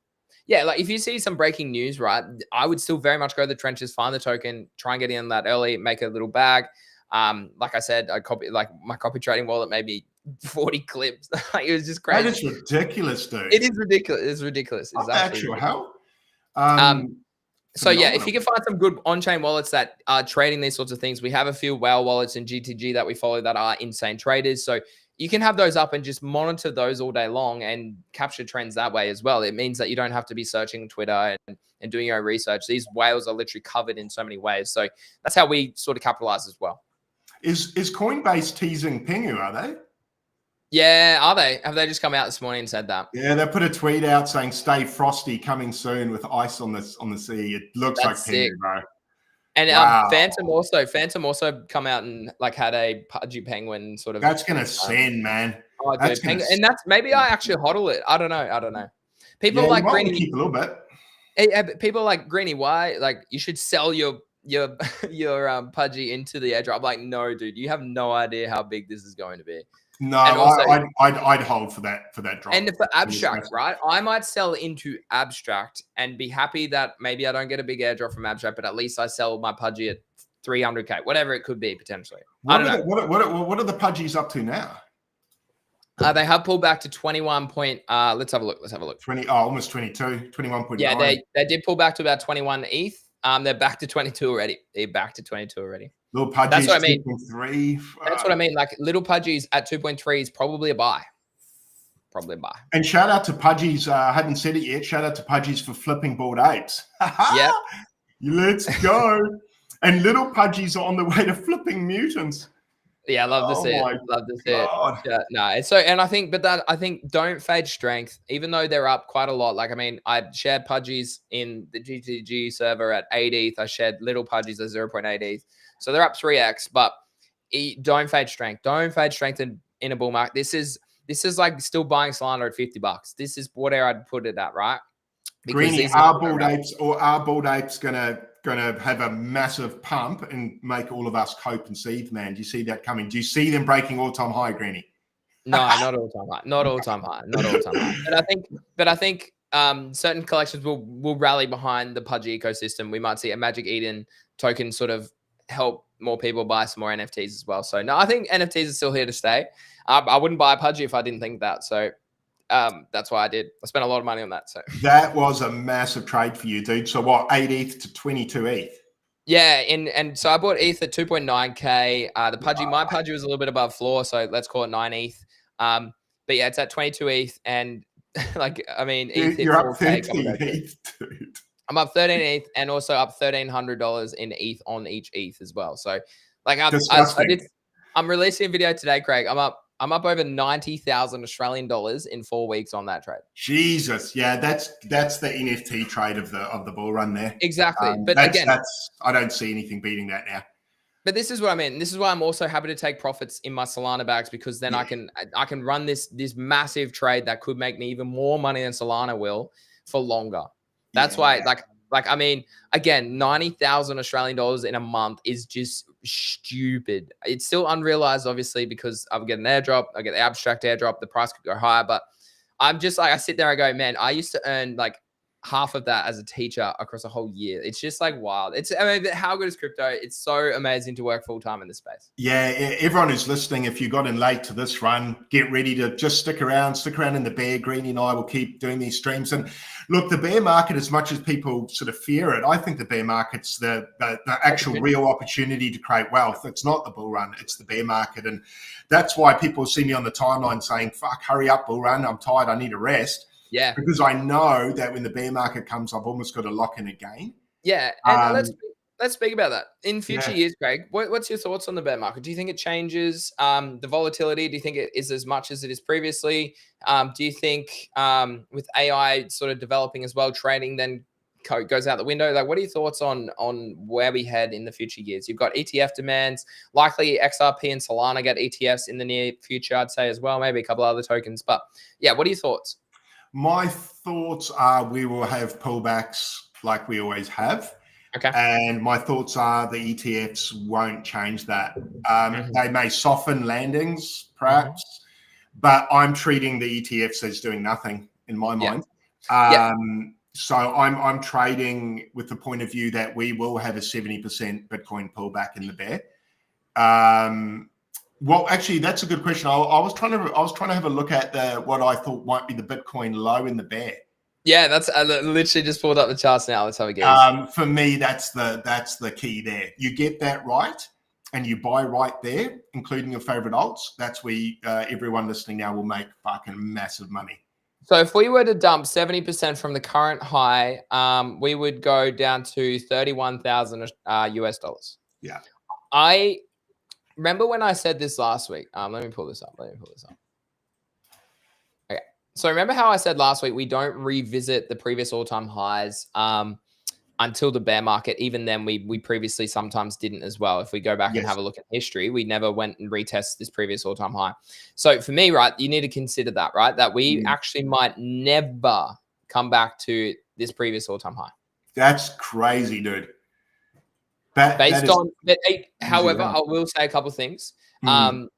Yeah, like if you see some breaking news, right, I would still very much go to the trenches, find the token, try and get in that early, make a little bag. Like I said, my copy trading wallet made me 40 clips. It was just crazy. That is ridiculous, dude. It is ridiculous. It's ridiculous. It's actual hell. So yeah, if you can find some good on-chain wallets that are trading these sorts of things, we have a few whale wallets in GTG that we follow that are insane traders. So you can have those up and just monitor those all day long and capture trends that way as well. It means that you don't have to be searching Twitter and doing your own research. These whales are literally covered in so many ways. So that's how we sort of capitalize as well. Is Coinbase teasing Pingu, are they? Yeah, are they? Have they just come out this morning and said that? Yeah, they put a tweet out saying "Stay frosty, coming soon with ice on the sea." It looks like Pingu, bro. And wow. Phantom also come out and like had a pudgy penguin sort of. That's gonna send, man. Oh, dude, and that's maybe I actually hodl it. I don't know. People like Greeny. Keep a little bit. People like Greeny. Why? Like you should sell your pudgy into the airdrop. I'm like, no, dude, you have no idea how big this is going to be. No, also, I'd hold for that drop. And for abstract, right? I might sell into abstract and be happy that maybe I don't get a big airdrop from abstract, but at least I sell my pudgy at 300K, whatever it could be potentially. I don't know. What are the pudgies up to now? They have pulled back to 21 point. Let's have a look. 20. Oh, almost 22. 21.9. Yeah, they did pull back to about 21 ETH. They're back to 22 already. They're back to 22 already. Little pudgies, that's what I mean. 2.3. That's what I mean. Like little pudgies at 2.3 is probably a buy. Probably a buy. And shout out to pudgies. I haven't said it yet. Shout out to pudgies for flipping Bored Apes. Yep. Let's go. And little pudgies are on the way to flipping mutants. Yeah, I love to see it. Love to see it. Yeah, no, it's so, and I think don't fade strength, even though they're up quite a lot. Like, I mean, I shared pudgies in the GTG server at 8 ETH. I shared little pudgies at 0.8 ETH. So they're up 3x, but don't fade strength. Don't fade strength in a bull market. This is like still buying Solana at $50. This is where I'd put it at, right? Greeny, are Bored Apes gonna have a massive pump and make all of us cope and seethe, man? Do you see that coming? Do you see them breaking all-time high, Greeny? No, not all-time high. Not all-time high. Not all-time high. But I think certain collections will rally behind the pudgy ecosystem. We might see a Magic Eden token sort of help more people buy some more NFTs as well. So no, I think NFTs are still here to stay. I wouldn't buy a pudgy if I didn't think that. So that's why I did. I spent a lot of money on that. So that was a massive trade for you, dude. So what, 8 ETH to 22 ETH? Yeah, and so I bought ETH at 2.9K. The pudgy, my pudgy was a little bit above floor, so let's call it 9 ETH. But yeah, it's at 22 ETH, and like I mean, ETH you're up 13 ETH, dude. I'm up 13 ETH and also up $1,300 in ETH on each ETH as well. So like I'm releasing a video today, Craig. I'm up over 90,000 Australian dollars in 4 weeks on that trade. Jesus. Yeah, that's the NFT trade of the bull run there. Exactly. But again, I don't see anything beating that now. But this is what I mean. This is why I'm also happy to take profits in my Solana bags, because then I can run this massive trade that could make me even more money than Solana will for longer. That's why, like I mean, again, 90,000 Australian dollars in a month is just stupid. It's still unrealized, obviously, because I get an airdrop, I get the abstract airdrop, the price could go higher. But I'm just like, I sit there, I go, man, I used to earn like half of that as a teacher across a whole year. It's just like wild. I mean, how good is crypto? It's so amazing to work full time in this space. Yeah, everyone who's listening, if you got in late to this run, get ready to just stick around in the bear. Greenie and I will keep doing these streams. And look, the bear market, as much as people sort of fear it, I think the bear market's the actual real opportunity to create wealth. It's not the bull run, it's the bear market. And that's why people see me on the timeline saying, fuck, hurry up, bull run. I'm tired. I need a rest. Yeah. Because I know that when the bear market comes, I've almost got to lock in a gain. Yeah. And let's speak about that in future years, Greg. What's your thoughts on the bear market? Do you think it changes the volatility? Do you think it is as much as it is previously? Do you think with AI sort of developing as well, trading then goes out the window? Like, what are your thoughts on where we head in the future years? You've got ETF demands, likely XRP and Solana get ETFs in the near future, I'd say as well, maybe a couple other tokens. But yeah, what are your thoughts? My thoughts are we will have pullbacks like we always have. Okay. And my thoughts are the ETFs won't change that. They may soften landings, perhaps, but I'm treating the ETFs as doing nothing in my mind. So I'm trading with the point of view that we will have a 70% Bitcoin pullback in the bear. Well, actually, that's a good question. I was trying to have a look at what I thought might be the Bitcoin low in the bear. Yeah, that's I literally just pulled up the charts now. Let's have a guess. For me, that's the key there. You get that right, and you buy right there, including your favorite alts. That's where everyone listening now will make fucking massive money. So if we were to dump 70% from the current high, we would go down to $31,000 US dollars. Yeah. I remember when I said this last week. Let me pull this up. Okay. So remember how I said last week, we don't revisit the previous all-time highs until the bear market. Even then, we previously sometimes didn't as well. If we go back and have a look at history, we never went and retest this previous all-time high. So for me, right, you need to consider that, right? That we actually might never come back to this previous all-time high. That's crazy, dude. However, I will say a couple of things. The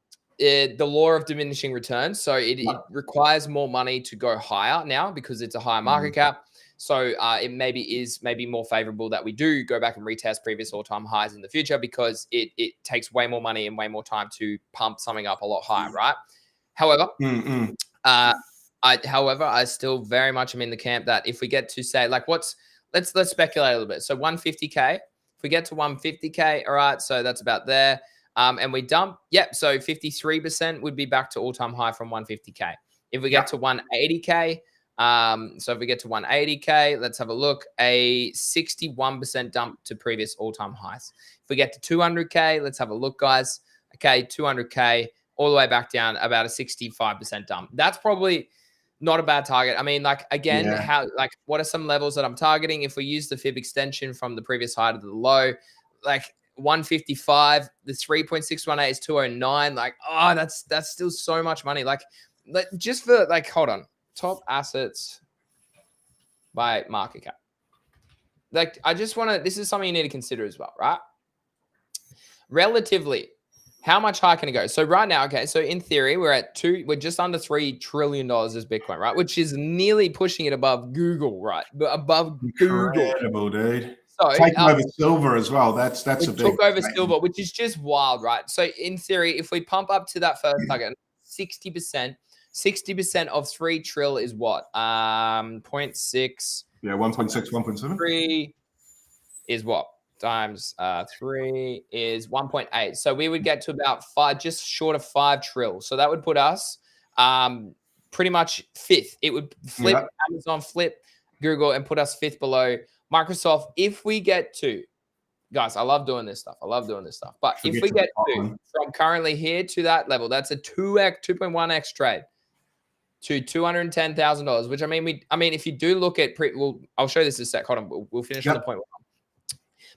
law of diminishing returns. So it requires more money to go higher now because it's a higher market cap. So it is maybe more favorable that we do go back and retest previous all-time highs in the future because it takes way more money and way more time to pump something up a lot higher, right? However, I still very much am in the camp that if we get to say let's speculate a little bit. So 150K. If we get to 150K, all right, so that's about there. And we dump, so 53% would be back to all-time high from 150K. If we get to 180K, so if we get to 180K, let's have a look, a 61% dump to previous all-time highs. If we get to 200K, let's have a look, guys. Okay, 200K, all the way back down, about a 65% dump. That's probably not a bad target. I mean, what are some levels that I'm targeting? If we use the fib extension from the previous high to the low, 155, the 3.618 is 209. That's still so much money. Just for hold on, top assets by market cap. I just want to. This is something you need to consider as well, right? Relatively, how much higher can it go? So right now, okay, so in theory, we're just under $3 trillion as Bitcoin, right? Which is nearly pushing it above Google, right? Above Google. Incredible, dude. So taking over silver as well. That's a big took over silver, which is just wild, right? So in theory, if we pump up to that first target, 60% of 3 trill is what? 0.6. Yeah, 1.6, 1.7. 3 is what? Times 3 is 1.8. So we would get to about 5, just short of 5 trill. So that would put us pretty much 5th. It would flip Amazon, flip Google, and put us 5th below Microsoft. If we get to, guys, I love doing this stuff. But if we get to from currently here to that level, that's a 2.1x trade to $210,000. Which I mean, if you do look at I'll show you this in a sec. Hold on, we'll finish on the point.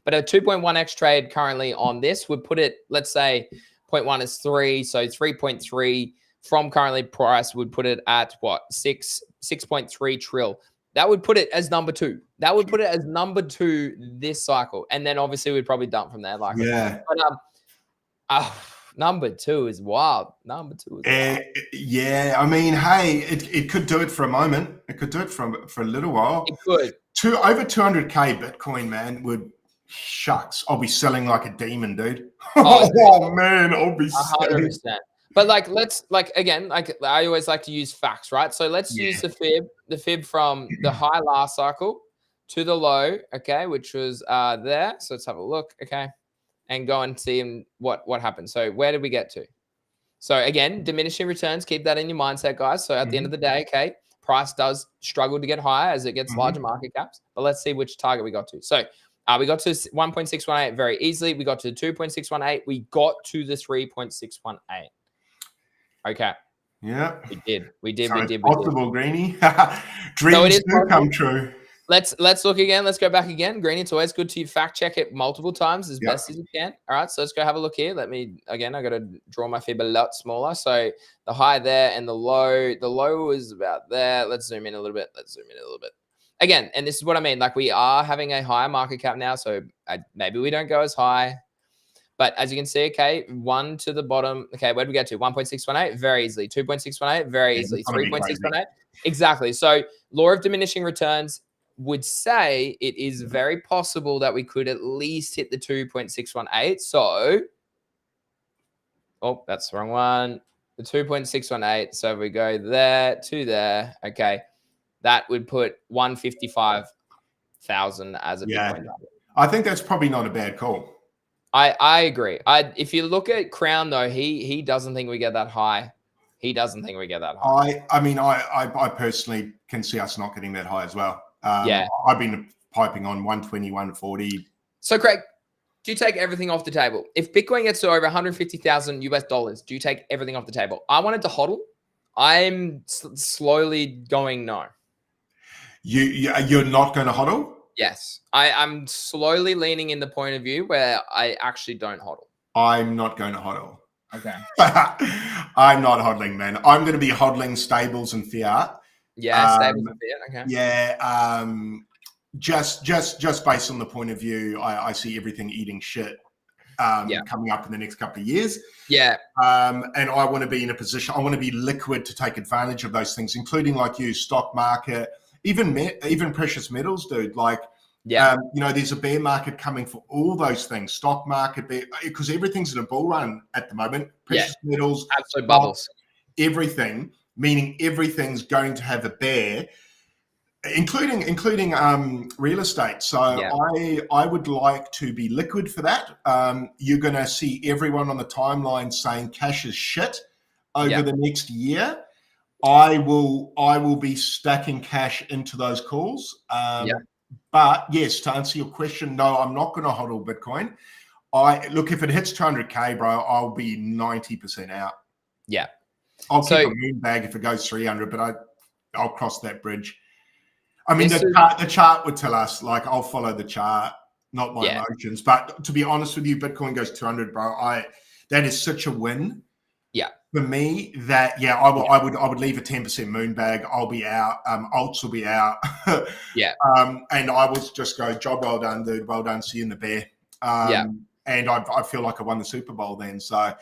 But a 2.1x trade currently on this would put it, let's say 0.1 is 3, so 3.3 from currently price would put it at what? 6.3 trill. That would put it as number 2. This cycle. And then obviously we'd probably dump from there. But number 2 is wild. Yeah, I mean, hey, it could do it for a moment. It could do it for a little while. It could. over 200K Bitcoin, man, would shucks. I'll be selling like a demon, dude. Oh, Oh man, I'll be selling. 100%. But like, let's again, like I always like to use facts, right? So let's use the fib from the high last cycle to the low, okay, which was there. So let's have a look, okay, and go and see what happened. So where did we get to? So again, diminishing returns, keep that in your mindset, guys. So at the end of the day, okay, price does struggle to get higher as it gets larger market caps. But let's see which target we got to. So we got to 1.618 very easily. We got to 2.618. We got to the 3.618. Okay. Yeah. We did. Possible, Greenie. Dreams do come true. Let's look again. Let's go back again. Greenie, it's always good to fact check it multiple times as best as you can. All right. So let's go have a look here. I got to draw my fib a lot smaller. So the high there and the low is about there. Let's zoom in a little bit. Again, and this is what I mean. Like we are having a higher market cap now. So maybe we don't go as high. But as you can see, okay, 1 to the bottom. Okay, where did we get to? 1.618, very easily. 2.618, very easily. 3.618, exactly. So law of diminishing returns would say it is very possible that we could at least hit the 2.618. So, oh, that's the wrong one. The 2.618. So if we go there to there, okay, that would put 155,000 as a Bitcoin target. I think that's probably not a bad call. I agree. If you look at Crown though, he doesn't think we get that high. I mean, I personally can see us not getting that high as well. I've been piping on 120, 140. So Craig, do you take everything off the table? If Bitcoin gets to over 150,000 US dollars, do you take everything off the table? I wanted to hodl. I'm slowly going no. You're not going to hodl? Yes, I'm slowly leaning in the point of view where I actually don't hodl. I'm not going to hodl. Okay. I'm not hodling, man. I'm going to be hodling stables and fiat. Yeah, stables and fiat. Okay. Yeah. Just based on the point of view, I see everything eating shit coming up in the next couple of years. Yeah. And I want to be in a position. I want to be liquid to take advantage of those things, including like you, stock market. Even precious metals, dude. Like, there's a bear market coming for all those things. Stock market, because everything's in a bull run at the moment. Precious metals, absolute bubbles. Everything, meaning everything's going to have a bear, including real estate. So I would like to be liquid for that. You're going to see everyone on the timeline saying cash is shit over the next year. I will be stacking cash into those calls. But yes, to answer your question, no, I'm not going to hodl Bitcoin. Look, if it hits 200K, bro, I'll be 90% out. Yeah. I'll keep a moon bag if it goes 300, but I'll cross that bridge. I mean, the chart would tell us, like, I'll follow the chart, not my emotions. But to be honest with you, Bitcoin goes 200, bro. That is such a win. Yeah. For me, I would leave a 10% moon bag. I'll be out. Alts will be out. And I will just go, job well done, dude. Well done. See you in the bear. And I feel like I won the Super Bowl then. So I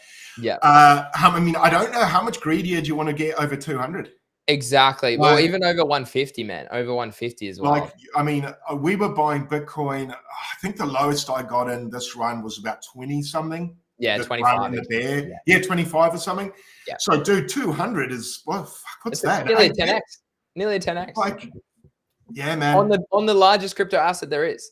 mean, I don't know how much greedier do you want to get over 200? Exactly. Like, well, even over 150, man. Over 150 as well. Like, I mean, we were buying Bitcoin. I think the lowest I got in this run was about 20 something. Yeah, 25. In the bear. Yeah, 25 or something. Yeah. So, dude, 200 is, what's that? Nearly a 10x. Nearly a 10x. Like, yeah, man. On the largest crypto asset there is.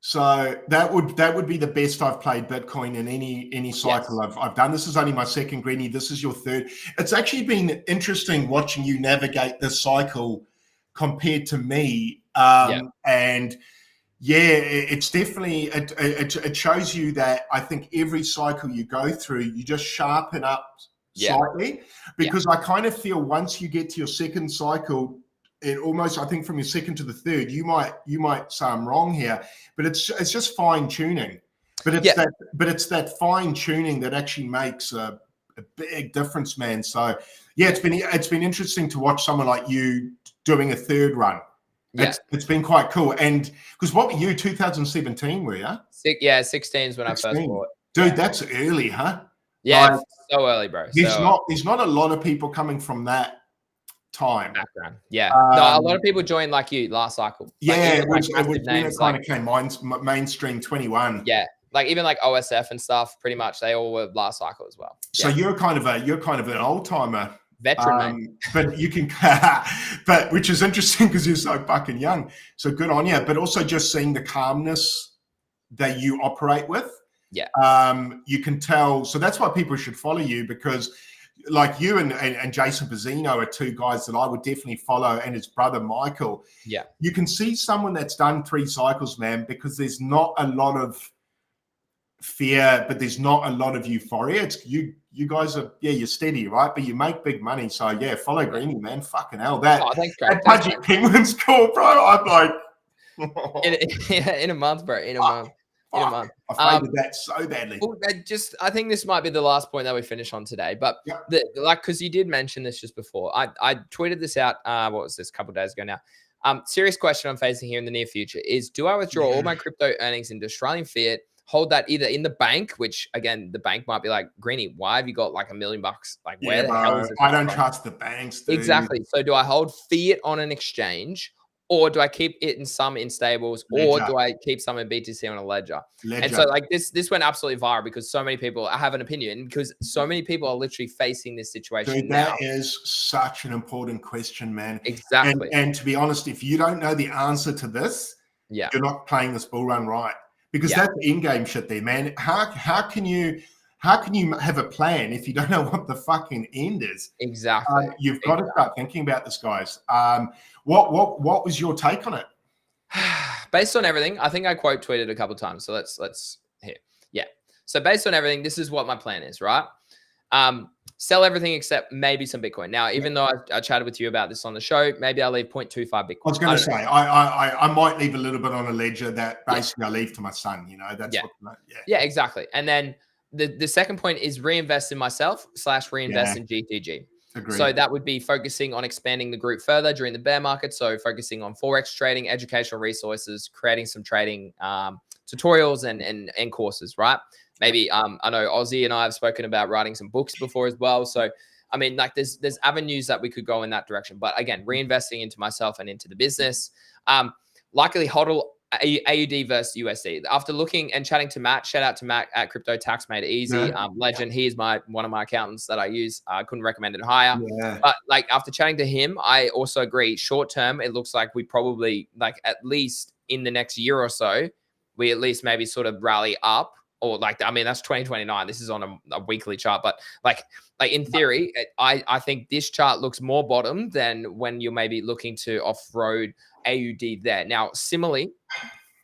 So that would be the best I've played Bitcoin in any cycle I've done. This is only my second, Greenie. This is your third. It's actually been interesting watching you navigate this cycle compared to me. And it's definitely it shows you that I think every cycle you go through, you just sharpen up slightly, because I kind of feel once you get to your second cycle, it almost, I think from your second to the third, you might say I'm wrong here, but it's just fine tuning. But it's that fine tuning that actually makes a big difference, man. So it's been interesting to watch someone like you doing a third run. It's been quite cool. And because what were you, 2017 were you? 16 is when 16. I first bought. Dude, that's early, huh? Yeah, so early, bro. There's not a lot of people coming from that time. Background. Yeah. No, a lot of people joined like you last cycle. Like, Yeah, even, like, it was when names, it kind like, of came mainstream 21. yeah. Like even like OSF and stuff, pretty much they all were last cycle as well. So Yeah. you're kind of an old timer. Veteran, mate. But you can, but which is interesting because you're so fucking young. So good on you. But also just seeing the calmness that you operate with. Yeah. You can tell. So that's why people should follow you, because like you and Jason Pizzino are two guys that I would definitely follow, and his brother Michael. Yeah. You can see someone that's done 3 cycles, man, because there's not a lot of fear, but there's not a lot of euphoria. It's you guys are, yeah, you're steady, right? But you make big money. So yeah, follow Greeny, man. Fucking hell. That Budget Penguin's cool, bro. I'm like in a month, bro. In a month. I faded that so badly. Well, I think this might be the last point that we finish on today. But because you did mention this just before, I tweeted this out. What was this? A couple of days ago now. Serious question I'm facing here in the near future is: do I withdraw all my crypto earnings into Australian fiat? Hold that either in the bank, which again, the bank might be like, Greeny, why have you got like $1 million? Like, where the hell is it? I don't trust the banks, dude. Exactly. So do I hold fiat on an exchange, or do I keep it in some in stables, or do I keep some in BTC on a ledger? And so like this went absolutely viral because so many people have an opinion, because so many people are literally facing this situation. Dude, that is such an important question, man. Exactly. And to be honest, if you don't know the answer to this, you're not playing this bull run right. Because that's in-game shit there, man. How can you have a plan if you don't know what the fucking end is? Exactly. You've got to start thinking about this, guys. What was your take on it? Based on everything, I think I quote tweeted a couple of times. So let's here. Yeah. So based on everything, this is what my plan is, right? Sell everything except maybe some Bitcoin. Now, even though I chatted with you about this on the show, maybe I'll leave 0.25 Bitcoin. I was going to say, I might leave a little bit on a ledger that basically I leave to my son, you know, that's what, yeah, exactly. And then the second point is reinvest in myself / reinvest in GTG. Agreed. So that would be focusing on expanding the group further during the bear market. So focusing on Forex trading, educational resources, creating some trading tutorials and courses, right? Maybe I know Ozzy and I have spoken about writing some books before as well. So I mean, like there's avenues that we could go in that direction. But again, reinvesting into myself and into the business. Likely hodl AUD versus USD. After looking and chatting to Matt, shout out to Matt at Crypto Tax Made It Easy. Legend. He is one of my accountants that I use. I couldn't recommend it higher. But like after chatting to him, I also agree. Short term, it looks like we probably like at least in the next year or so, we at least maybe sort of rally up. Or like, I mean, that's 2029. This is on a weekly chart, but like in theory, I think this chart looks more bottom than when you're maybe looking to off-road AUD there. Now, similarly,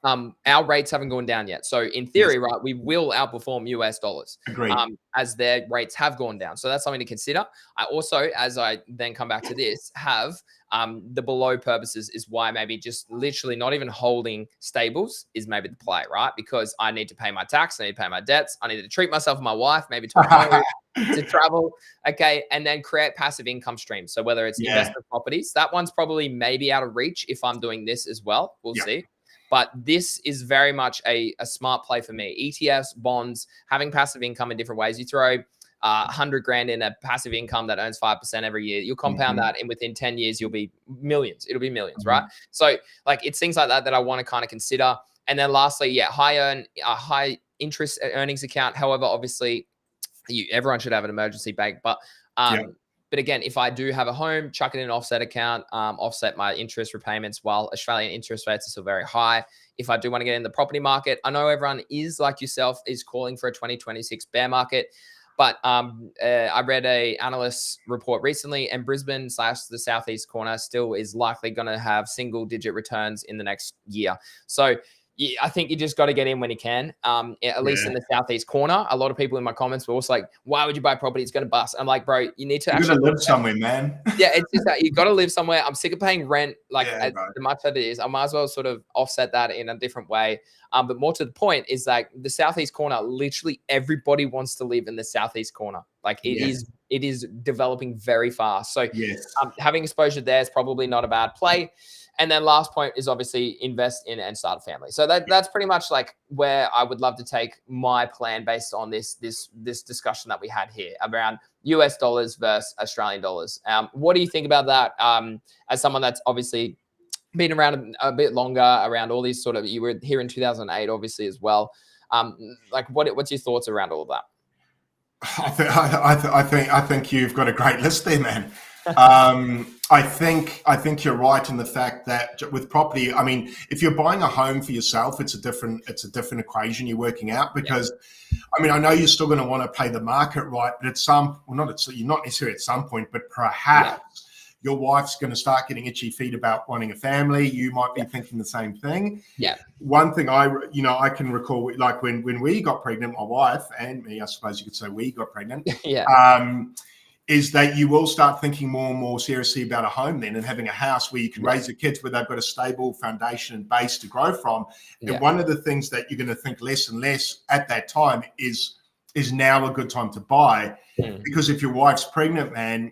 our rates haven't gone down yet. So in theory, right, we will outperform US dollars. Agreed. As their rates have gone down. So that's something to consider. I also, as I then come back to this, have the below purposes is why maybe just literally not even holding stables is maybe the play, right? Because I need to pay my tax, I need to pay my debts, I need to treat myself and my wife, maybe to travel, okay, and then create passive income streams. So whether it's investment properties, that one's probably maybe out of reach if I'm doing this as well. We'll see. But this is very much a smart play for me. ETFs, bonds, having passive income in different ways. You throw 100 grand in a passive income that earns 5% every year. You'll compound that, and within 10 years, you'll be millions. It'll be millions, right? So like it's things like that I want to kind of consider. And then lastly, high interest earnings account. However, obviously, everyone should have an emergency bank, but again, if I do have a home, chuck it in an offset account, offset my interest repayments while Australian interest rates are still very high. If I do want to get in the property market, I know everyone is like yourself is calling for a 2026 bear market. But I read a analyst report recently, and Brisbane / the southeast corner still is likely going to have single-digit returns in the next year. So I think you just got to get in when you can, at least in the southeast corner. A lot of people in my comments were also like, why would you buy property? It's going to bust. I'm like, bro, you need to actually live somewhere, man. Yeah, it's just that you got to live somewhere. I'm sick of paying rent, as much as it is. I might as well sort of offset that in a different way. But more to the point is like the southeast corner, literally everybody wants to live in the southeast corner. Like it is developing very fast. So having exposure there is probably not a bad play. And then last point is obviously invest in and start a family. So that's pretty much like where I would love to take my plan based on this discussion that we had here around US dollars versus Australian dollars. What do you think about that? As someone that's obviously been around a bit longer, around all these sort of, you were here in 2008, obviously as well. Like what's your thoughts around all of that? I think you've got a great list there, man. I think you're right in the fact that with property, I mean, if you're buying a home for yourself, it's a different equation you're working out, because I mean, I know you're still going to want to pay the market right, but you're not necessarily at some point, but perhaps your wife's going to start getting itchy feet about wanting a family. You might be thinking the same thing. Yeah. One thing I can recall, like when we got pregnant, my wife and me, I suppose you could say we got pregnant. Is that you will start thinking more and more seriously about a home then, and having a house where you can raise your kids, where they've got a stable foundation and base to grow from. And one of the things that you're going to think less and less at that time is now a good time to buy, because if your wife's pregnant, man,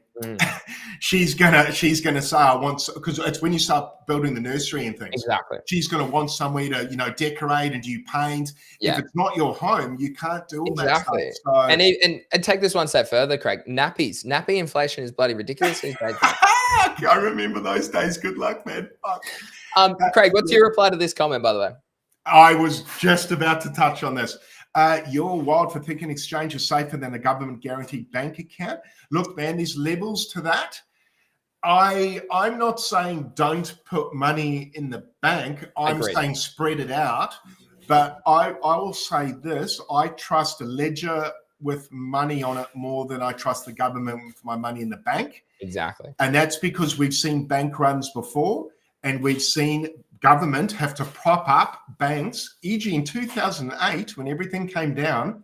she's gonna say, I want, because it's when you start building the nursery and things. Exactly. She's gonna want somewhere to decorate, and do you paint? If it's not your home, you can't do all that stuff. So, and take this one step further, Craig. Nappy inflation is bloody ridiculous these days. I remember those days. Good luck, man. Craig, what's your reply to this comment, by the way? I was just about to touch on this. You're wild for thinking exchange is safer than a government guaranteed bank account. Look, man, there's levels to that. I'm not saying don't put money in the bank. I'm saying spread it out. But I will say this: I trust a ledger with money on it more than I trust the government with my money in the bank. Exactly. And that's because we've seen bank runs before, and we've seen government have to prop up banks, e.g. in 2008 when everything came down.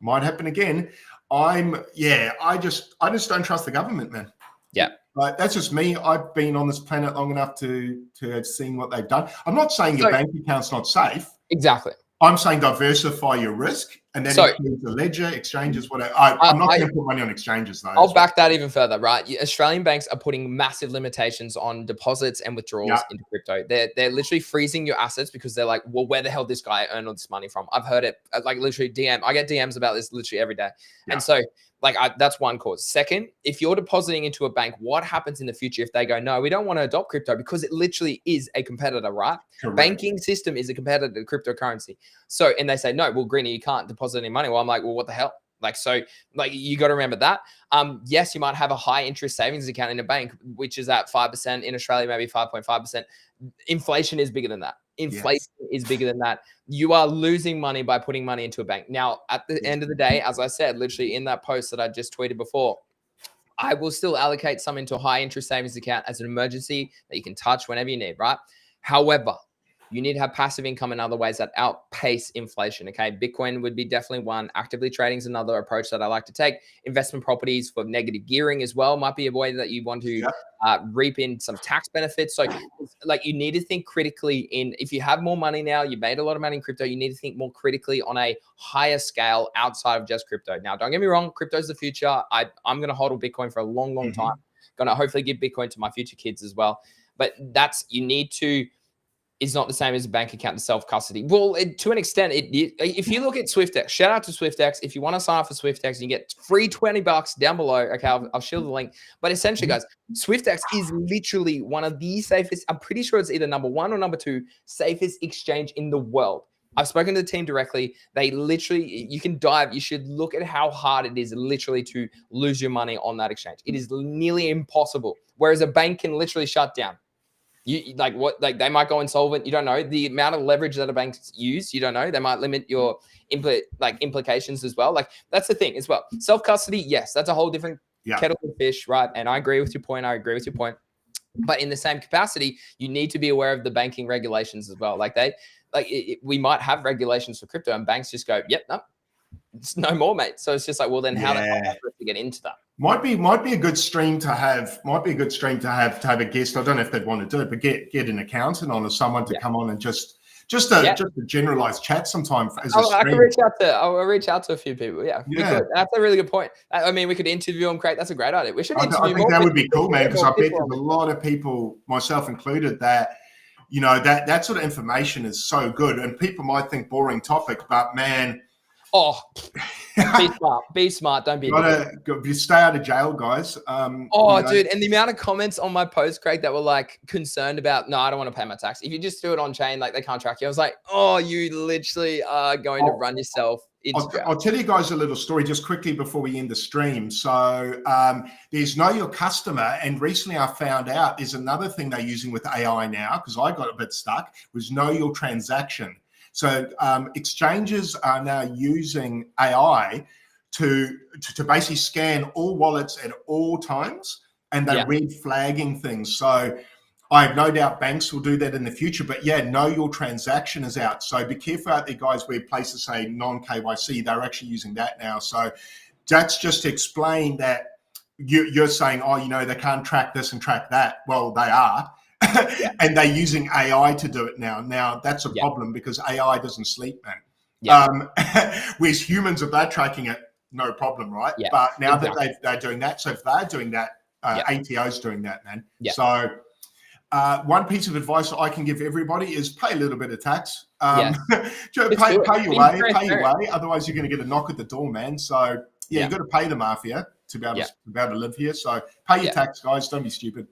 Might happen again. I just don't trust the government, man. Yeah. Like, that's just me. I've been on this planet long enough to have seen what they've done. I'm not saying your bank account's not safe. Exactly. I'm saying diversify your risk, and that includes the ledger, exchanges, whatever. I'm not going to put money on exchanges, though. I'll back that even further, right? Australian banks are putting massive limitations on deposits and withdrawals into crypto. They're literally freezing your assets because they're like, well, where the hell did this guy earn all this money from? I've heard it, like literally I get DMs about this literally every day. And so that's one cause. Second, if you're depositing into a bank, what happens in the future if they go, no, we don't want to adopt crypto, because it literally is a competitor, right? Correct. Banking system is a competitor to cryptocurrency. So, and they say, no, well, Greeny, you can't deposit any money. Well, I'm like, well, what the hell? Like, so like, you got to remember that. Yes, you might have a high interest savings account in a bank, which is at 5% in Australia, maybe 5.5%. Inflation is bigger than that. Inflation is bigger than that. You are losing money by putting money into a bank. Now, at the end of the day, as I said, literally in that post that I just tweeted before, I will still allocate some into a high interest savings account as an emergency that you can touch whenever you need, right? However, you need to have passive income in other ways that outpace inflation. Okay. Bitcoin would be definitely one. Actively trading is another approach that I like to take. Investment properties for negative gearing as well might be a way that you want to reap in some tax benefits. So like, you need to think critically if you have more money now, you made a lot of money in crypto, you need to think more critically on a higher scale outside of just crypto. Now, don't get me wrong. Crypto is the future. I'm going to hodl Bitcoin for a long, long time. Going to hopefully give Bitcoin to my future kids as well. But is not the same as a bank account and self-custody. Well, to an extent, if you look at SwiftX, shout out to SwiftX. If you want to sign up for SwiftX, you get free $20 down below. Okay, I'll share the link. But essentially, guys, SwiftX is literally one of the safest. I'm pretty sure it's either number 1 or number 2 safest exchange in the world. I've spoken to the team directly. They literally, you can dive. You should look at how hard it is literally to lose your money on that exchange. It is nearly impossible. Whereas a bank can literally shut down. They might go insolvent. You don't know the amount of leverage that a bank use. You don't know. They might limit your implications as well. Like, that's the thing as well. Self-custody, yes, that's a whole different kettle of fish, right? And I agree with your point. But in the same capacity, you need to be aware of the banking regulations as well. We might have regulations for crypto, and banks just go, yep, no, it's no more, mate. So it's just like, well, then how to get into that? Might be a good stream to have. Might be a good stream to have a guest. I don't know if they'd want to do it, but get an accountant on or someone to come on and just just a generalized chat sometime as a I can stream. I'll reach out to a few people. Yeah, we could. That's a really good point. I mean, we could interview them. Craig, that's a great idea. We should interview I think more that people. would be cool, man, because I bet there's a lot of people, myself included, that that sort of information is so good, and people might think boring topic, but man, be smart, don't be. You stay out of jail, guys. Dude, and the amount of comments on my post, Craig, that were like concerned about, no, I don't want to pay my tax. If you just do it on chain, like they can't track you. I was like, you literally are going to run yourself into jail. I'll tell you guys a little story just quickly before we end the stream. So there's Know Your Customer, and recently I found out there's another thing they're using with AI now, because I got a bit stuck, was Know Your Transaction. So exchanges are now using AI to basically scan all wallets at all times, and they're red flagging things. So I have no doubt banks will do that in the future. But Know Your Transaction is out. So be careful out there, guys, where places say non-KYC. They're actually using that now. So that's just to explain that you're saying, they can't track this and track that. Well, they are. And they're using AI to do it now. Now, that's a problem because AI doesn't sleep, man. Whereas humans, if they're tracking it, no problem, right? But now that they're doing that, so if they're doing that, ATO's doing that, man. So one piece of advice I can give everybody is pay a little bit of tax. Pay your way. Otherwise, you're going to get a knock at the door, man. So, you've got to pay the mafia to be able to live here. So pay your tax, guys. Don't be stupid.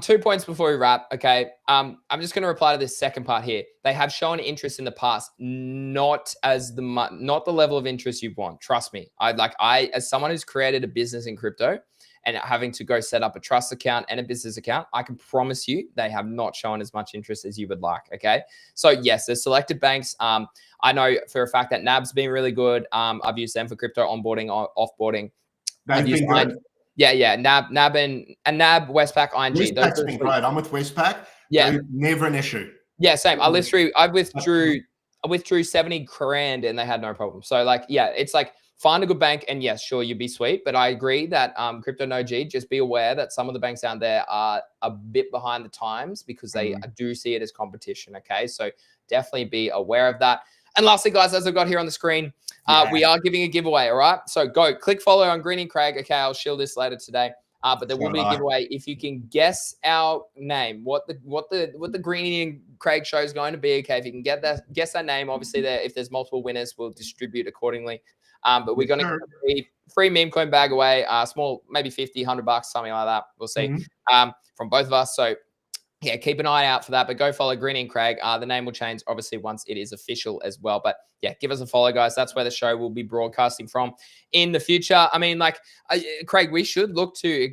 2 points before we wrap. Okay. I'm just going to reply to this second part here. They have shown interest in the past, not the level of interest you want. Trust me. As someone who's created a business in crypto and having to go set up a trust account and a business account, I can promise you they have not shown as much interest as you would like. Okay. So yes, there's selected banks. I know for a fact that NAB's been really good. I've used them for crypto onboarding, offboarding. They've been good. NAB and NAB, Westpac, ING. Westpac's been great. I'm with Westpac. Never an issue. Same. I withdrew 70 grand and they had no problem. So it's like find a good bank and yes, sure, you'd be sweet. But I agree that Crypto No G, just be aware that some of the banks out there are a bit behind the times because they do see it as competition. Okay, so definitely be aware of that. And lastly, guys, as I've got here on the screen, we are giving a giveaway. All right. So go click follow on Greeny and Craig. Okay. I'll shield this later today. But there will be a giveaway if you can guess our name, what the Greeny and Craig show is going to be. Okay. If you can guess that name, obviously if there's multiple winners, we'll distribute accordingly. But we're going to give a free meme coin bag away, small, maybe 50, $100, something like that. We'll see from both of us. So keep an eye out for that, but go follow Greeny and Craig. The name will change, obviously, once it is official as well. But give us a follow, guys. That's where the show will be broadcasting from in the future. I mean, Craig, we should look to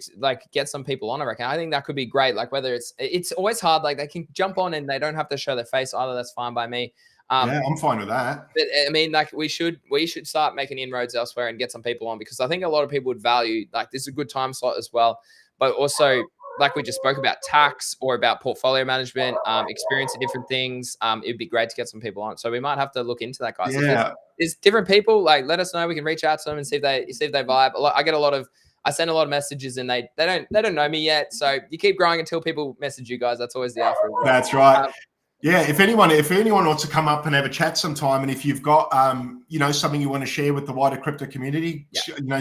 get some people on, I reckon. I think that could be great. Whether it's always hard. They can jump on and they don't have to show their face either. That's fine by me. I'm fine with that. But I mean, we should start making inroads elsewhere and get some people on, because I think a lot of people would value, this is a good time slot as well. But also, like we just spoke about tax or about portfolio management, experience in different things. It'd be great to get some people on. So we might have to look into that, guys. If there's different people, let us know. We can reach out to them and see if they vibe. I send a lot of messages and they don't know me yet. So you keep growing until people message you guys. That's always the alpha. That's right. If anyone wants to come up and have a chat sometime, and if you've got something you want to share with the wider crypto community,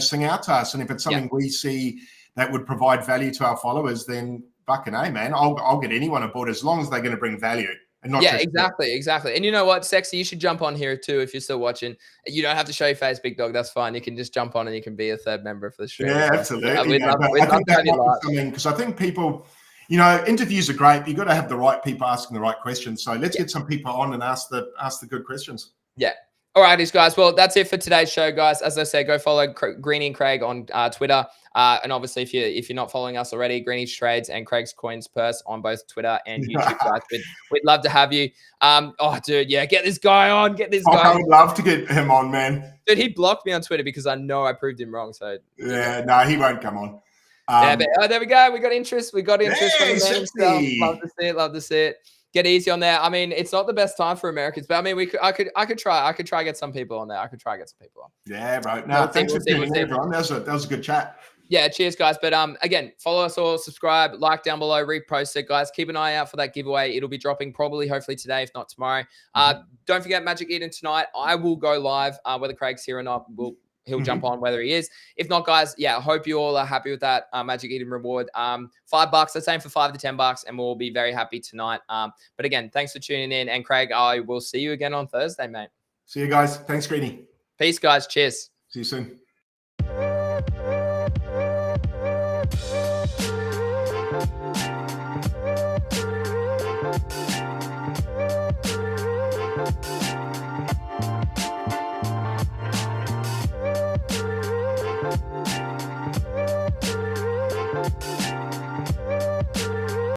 sing out to us. And if it's something we see that would provide value to our followers, then fucking A, man, I'll get anyone aboard as long as they're going to bring value. And not just exactly. And you know what, Sexy, you should jump on here too if you're still watching. You don't have to show your face, big dog. That's fine. You can just jump on and you can be a third member for the stream. Yeah, absolutely. We'd love to have you live. Because I think people, interviews are great. You've got to have the right people asking the right questions. So let's get some people on and ask the good questions. Yeah. All right, guys. Well, that's it for today's show, guys. As I said, go follow Greeny and Craig on Twitter. And obviously, if you're not following us already, Greeny's Trades and Craig's Coins Purse on both Twitter and YouTube, guys. We'd love to have you. Dude, get this guy on. I would love to get him on, man. Dude, he blocked me on Twitter because I know I proved him wrong. So he won't come on. But there we go. We got interest. From the stuff. Love to see it. get easy on there. I mean, it's not the best time for Americans, but I mean, I could try to get some people on there. I could try to get some people on. Yeah, right. No, thanks for tuning in, everyone. That was a good chat. Yeah, cheers, guys. But again, follow us all, subscribe, like down below, repost it, guys. Keep an eye out for that giveaway. It'll be dropping hopefully today, if not tomorrow. Don't forget Magic Eden tonight. I will go live, whether Craig's here or not. He'll jump on whether he is. If not, guys, yeah, I hope you all are happy with that Magic Eden reward. $5. Let's aim for $5 to $10, and we'll be very happy tonight. But again, thanks for tuning in. And Craig, I will see you again on Thursday, mate. See you guys. Thanks, Greeny. Peace, guys. Cheers. See you soon.